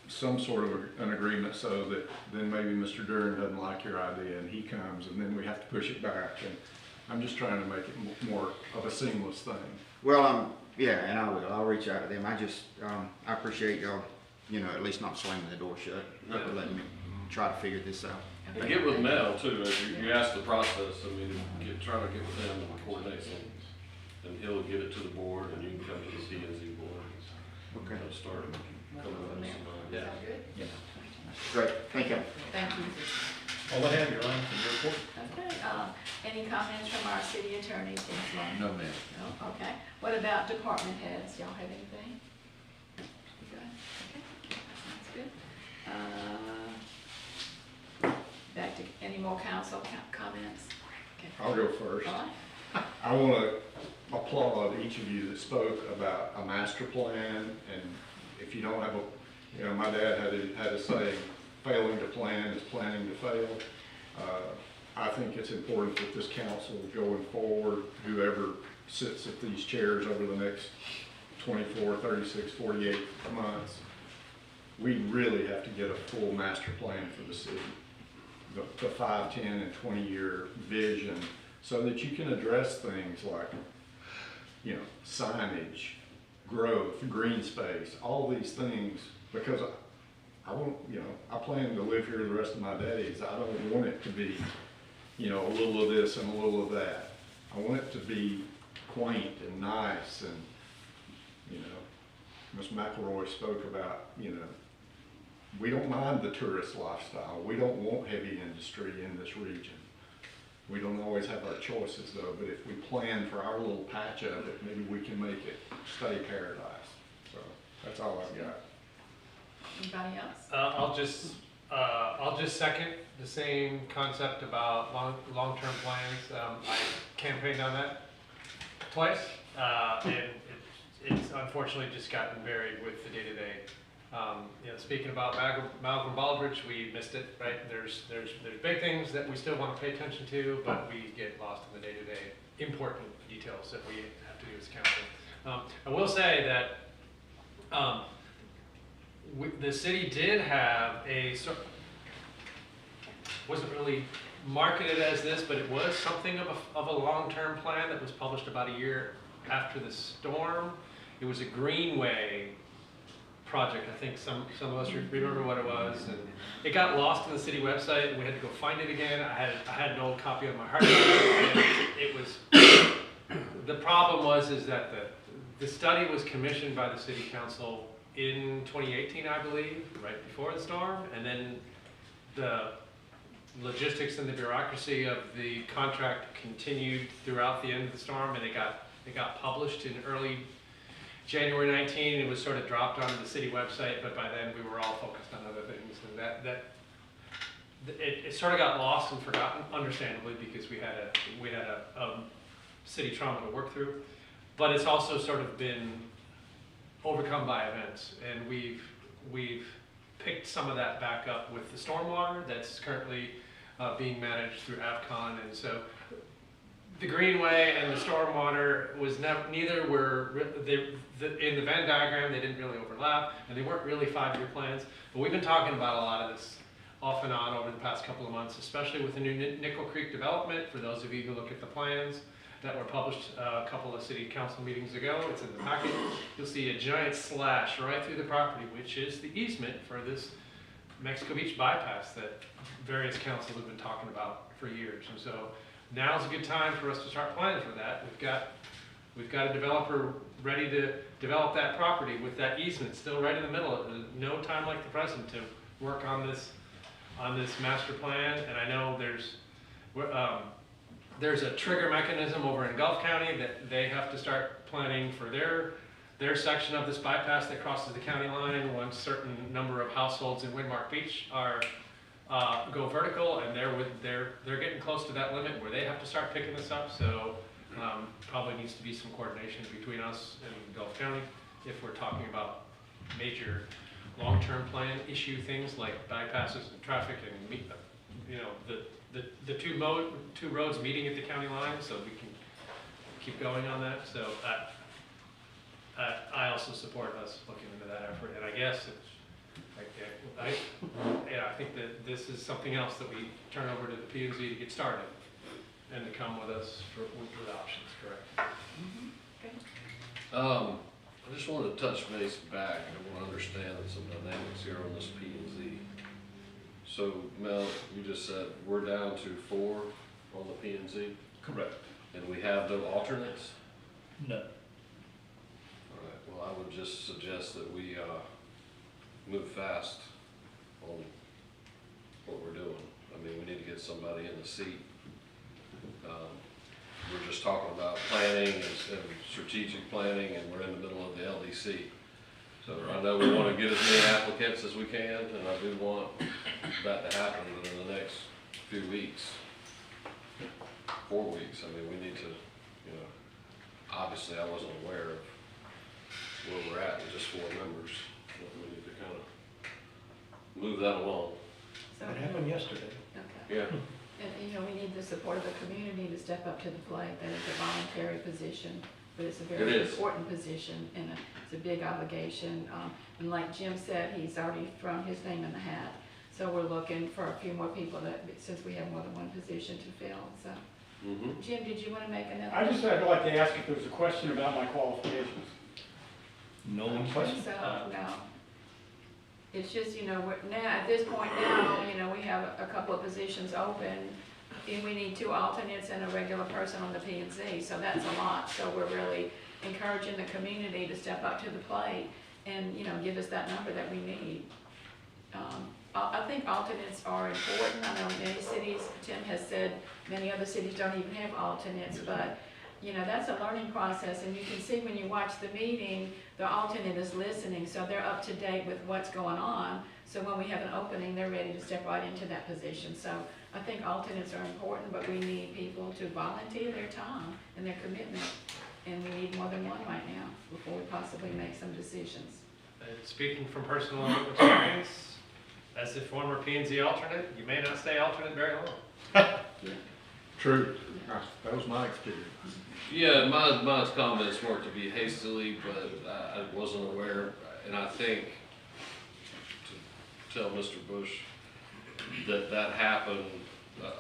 some sort of an agreement, so that then maybe Mr. Duran doesn't like your idea and he comes, and then we have to push it back. And I'm just trying to make it more of a seamless thing. Well, yeah, and I will. I'll reach out to them. I appreciate y'all, at least not slamming the door shut, for letting me try to figure this out. And get with Mel too, as you ask the process, try to get with him and coordinate something. And he'll get it to the board, and you can come to the P and Z board. Okay. Start coming up with some, Is that good? Yeah. Great, thank you. Thank you. All I have, Your Honor, for your report. Okay, any comments from our city attorney, Tim Sloan? No, ma'am. No, okay. What about department heads? Y'all have anything? Any more council comments? Okay. I'll go first. All right. I want to applaud each of you that spoke about a master plan, and if you don't have a, you know, my dad had a saying, failing to plan is planning to fail. I think it's important that this council going forward, whoever sits at these chairs over the next 24, 36, 48 months, we really have to get a full master plan for the city. The 5, 10, and 20-year vision, so that you can address things like, you know, signage, growth, green space, all these things, because I won't, you know, I plan to live here the rest of my days. I don't want it to be, you know, a little of this and a little of that. I want it to be quaint and nice, and, you know, Ms. McElroy spoke about, you know, we don't mind the tourist lifestyle. We don't want heavy industry in this region. We don't always have our choices though, but if we plan for our little patch of it, maybe we can make it stay paradise. So that's all I've got. Anybody else? I'll just second the same concept about long-term plans. I campaigned on that twice, and it's unfortunately just gotten buried with the day-to-day. You know, speaking about Malcolm Baldrige, we missed it, right? There's big things that we still want to pay attention to, but we get lost in the day-to-day important details that we have to do as council. I will say that the city did have wasn't really marketed as this, but it was something of a long-term plan that was published about a year after the storm. It was a greenway project. I think some of us remember what it was, and it got lost in the city website, and we had to go find it again. I had an old copy on my hard drive, and it was, the problem was that the study was commissioned by the city council in 2018, I believe, right before the storm, and then the logistics and the bureaucracy of the contract continued throughout the end of the storm, and it got published in early January 19. It was sort of dropped onto the city website, but by then we were all focused on other things, and it sort of got lost and forgotten, understandably, because we had a city trauma to work through. But it's also sort of been overcome by events, and we've picked some of that back up with the stormwater that's currently being managed through AVCON, and so the Greenway and the stormwater was neither were in the Venn diagram. They didn't really overlap, and they weren't really 5-year plans. But we've been talking about a lot of this off and on over the past couple of months, especially with the new Nickel Creek development. For those of you who look at the plans that were published a couple of city council meetings ago, it's in the packet. You'll see a giant slash right through the property, which is the easement for this Mexico Beach bypass that various councils have been talking about for years. And so now's a good time for us to start planning for that. We've got a developer ready to develop that property with that easement still right in the middle. No time like the present to work on this master plan. And I know there's a trigger mechanism over in Gulf County that they have to start planning for their section of this bypass that crosses the county line once a certain number of households in Windmark Beach go vertical, and they're getting close to that limit where they have to start picking this up. So probably needs to be some coordination between us and Gulf County if we're talking about major long-term plan issue things like bypasses and traffic and the two roads meeting at the county line, so we can keep going on that. So I also support us looking into that effort, and I guess I think that this is something else that we turn over to the P&Z to get started and to come with us with options, correct? I just wanted to touch base back. I want to understand some dynamics here on this P&Z. So Mel, you just said we're down to 4 on the P&Z? Correct. And we have no alternates? No. All right, well, I would just suggest that we move fast on what we're doing. I mean, we need to get somebody in the seat. We're just talking about planning and strategic planning, and we're in the middle of the LDC. So I know we want to get as many applicants as we can, and I do want that to happen within the next few weeks, 4 weeks, I mean, we need to, obviously I wasn't aware of where we're at with just 4 members. We need to kind of move that along. So, What happened yesterday? okay. Yeah. And, we need the support of the community to step up to the plate. That is a voluntary position, but it's a It very is. important position, and it's a big obligation. And like Jim said, he's already thrown his name in the hat. So we're looking for a few more people since we have more than one position to fill, so. Mm-hmm. Jim, did you want to make another? I'd like to ask if there's a question about my qualifications. No question. So, no. It's just, we're now, at this point now, we have a couple of positions open, and we need 2 alternates and a regular person on the P and Z, so that's a lot. So we're really encouraging the community to step up to the plate and, give us that number that we need. I think alternates are important. I know many cities, Tim has said, many other cities don't even have alternates, but, that's a learning process, and you can see when you watch the meeting, the alternate is listening, so they're up to date with what's going on. So when we have an opening, they're ready to step right into that position. So I think alternates are important, but we need people to volunteer their time and their commitment, and we need more than one right now before we possibly make some decisions. And speaking from personal experience, as a former P&Z alternate, you may not stay alternate very long. True. That was my experience. Yeah, my comments weren't to be hastily, but I wasn't aware, and I think to tell Mr. Bush that happened,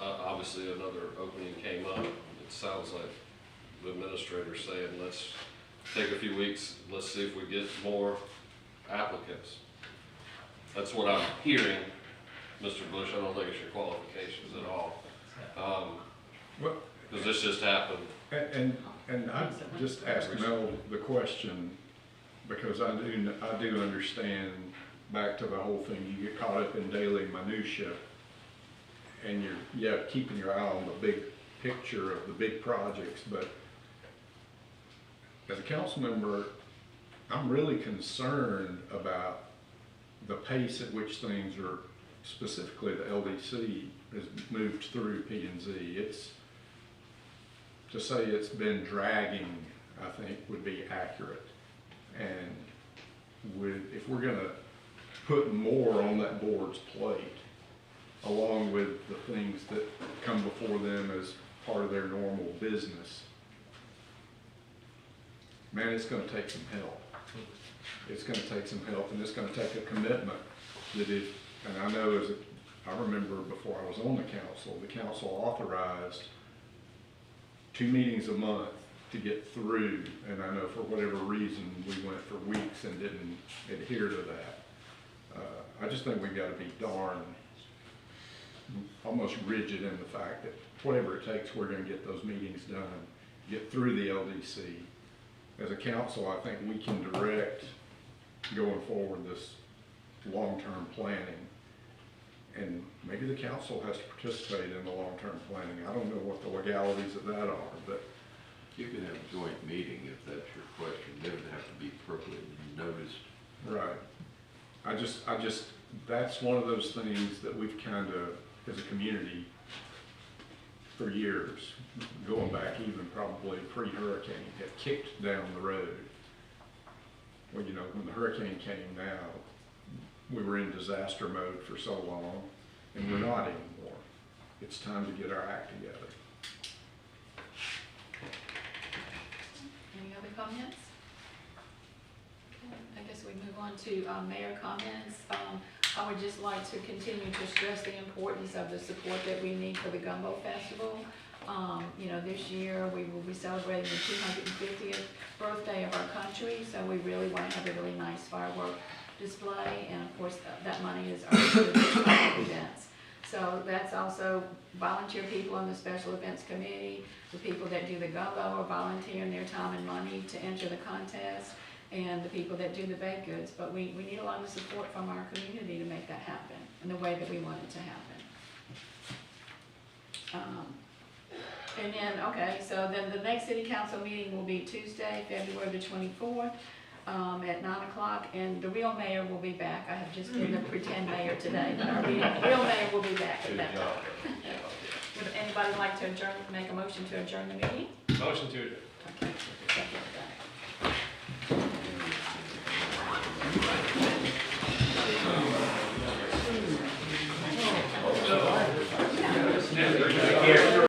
obviously another opening came up. It sounds like the administrator saying, let's take a few weeks, let's see if we get more applicants. That's what I'm hearing, Mr. Bush. I don't think it's your qualifications at all. Because this just happened. And I just asked Mel the question, because I do understand, back to the whole thing, you get caught up in daily minutia, and you're keeping your eye on the big picture of the big projects, but as a council member, I'm really concerned about the pace at which things are, specifically the LDC has moved through P&Z. To say it's been dragging, I think, would be accurate. And if we're gonna put more on that board's plate, along with the things that come before them as part of their normal business, man, it's gonna take some help. It's gonna take some help, and it's gonna take a commitment that and I know I remember before I was on the council authorized 2 meetings a month to get through, and I know for whatever reason, we went for weeks and didn't adhere to that. I just think we've gotta be almost rigid in the fact that whatever it takes, we're gonna get those meetings done, get through the LDC. As a council, I think we can direct going forward this long-term planning. And maybe the council has to participate in the long-term planning. I don't know what the legalities of that are, but. You can have a joint meeting if that's your question. They would have to be appropriately noticed. Right. I just, that's one of those things that we've kind of, as a community, for years, going back even probably pre-hurricane, have kicked down the road. Well, when the hurricane came now, we were in disaster mode for so long, and we're not anymore. It's time to get our act together. Any other comments? Okay, I guess we move on to mayor comments. I would just like to continue to stress the importance of the support that we need for the Gumbo Festival. This year we will be celebrating the 250th birthday of our country, so we really want to have a really nice firework display, and of course that money is earned through the special events. So that's also volunteer people on the special events committee, the people that do the gumbo are volunteering their time and money to enter the contest, and the people that do the baked goods. But we need a lot of support from our community to make that happen in the way that we want it to happen. So then the next city council meeting will be Tuesday, February the 24th. at 9 o'clock, and the real mayor will be back. I have just been the pretend mayor today, but our real mayor will be back at that time. Would anybody like to adjourn, make a motion to adjourn the meeting? Motion to adjourn. Okay. Yeah.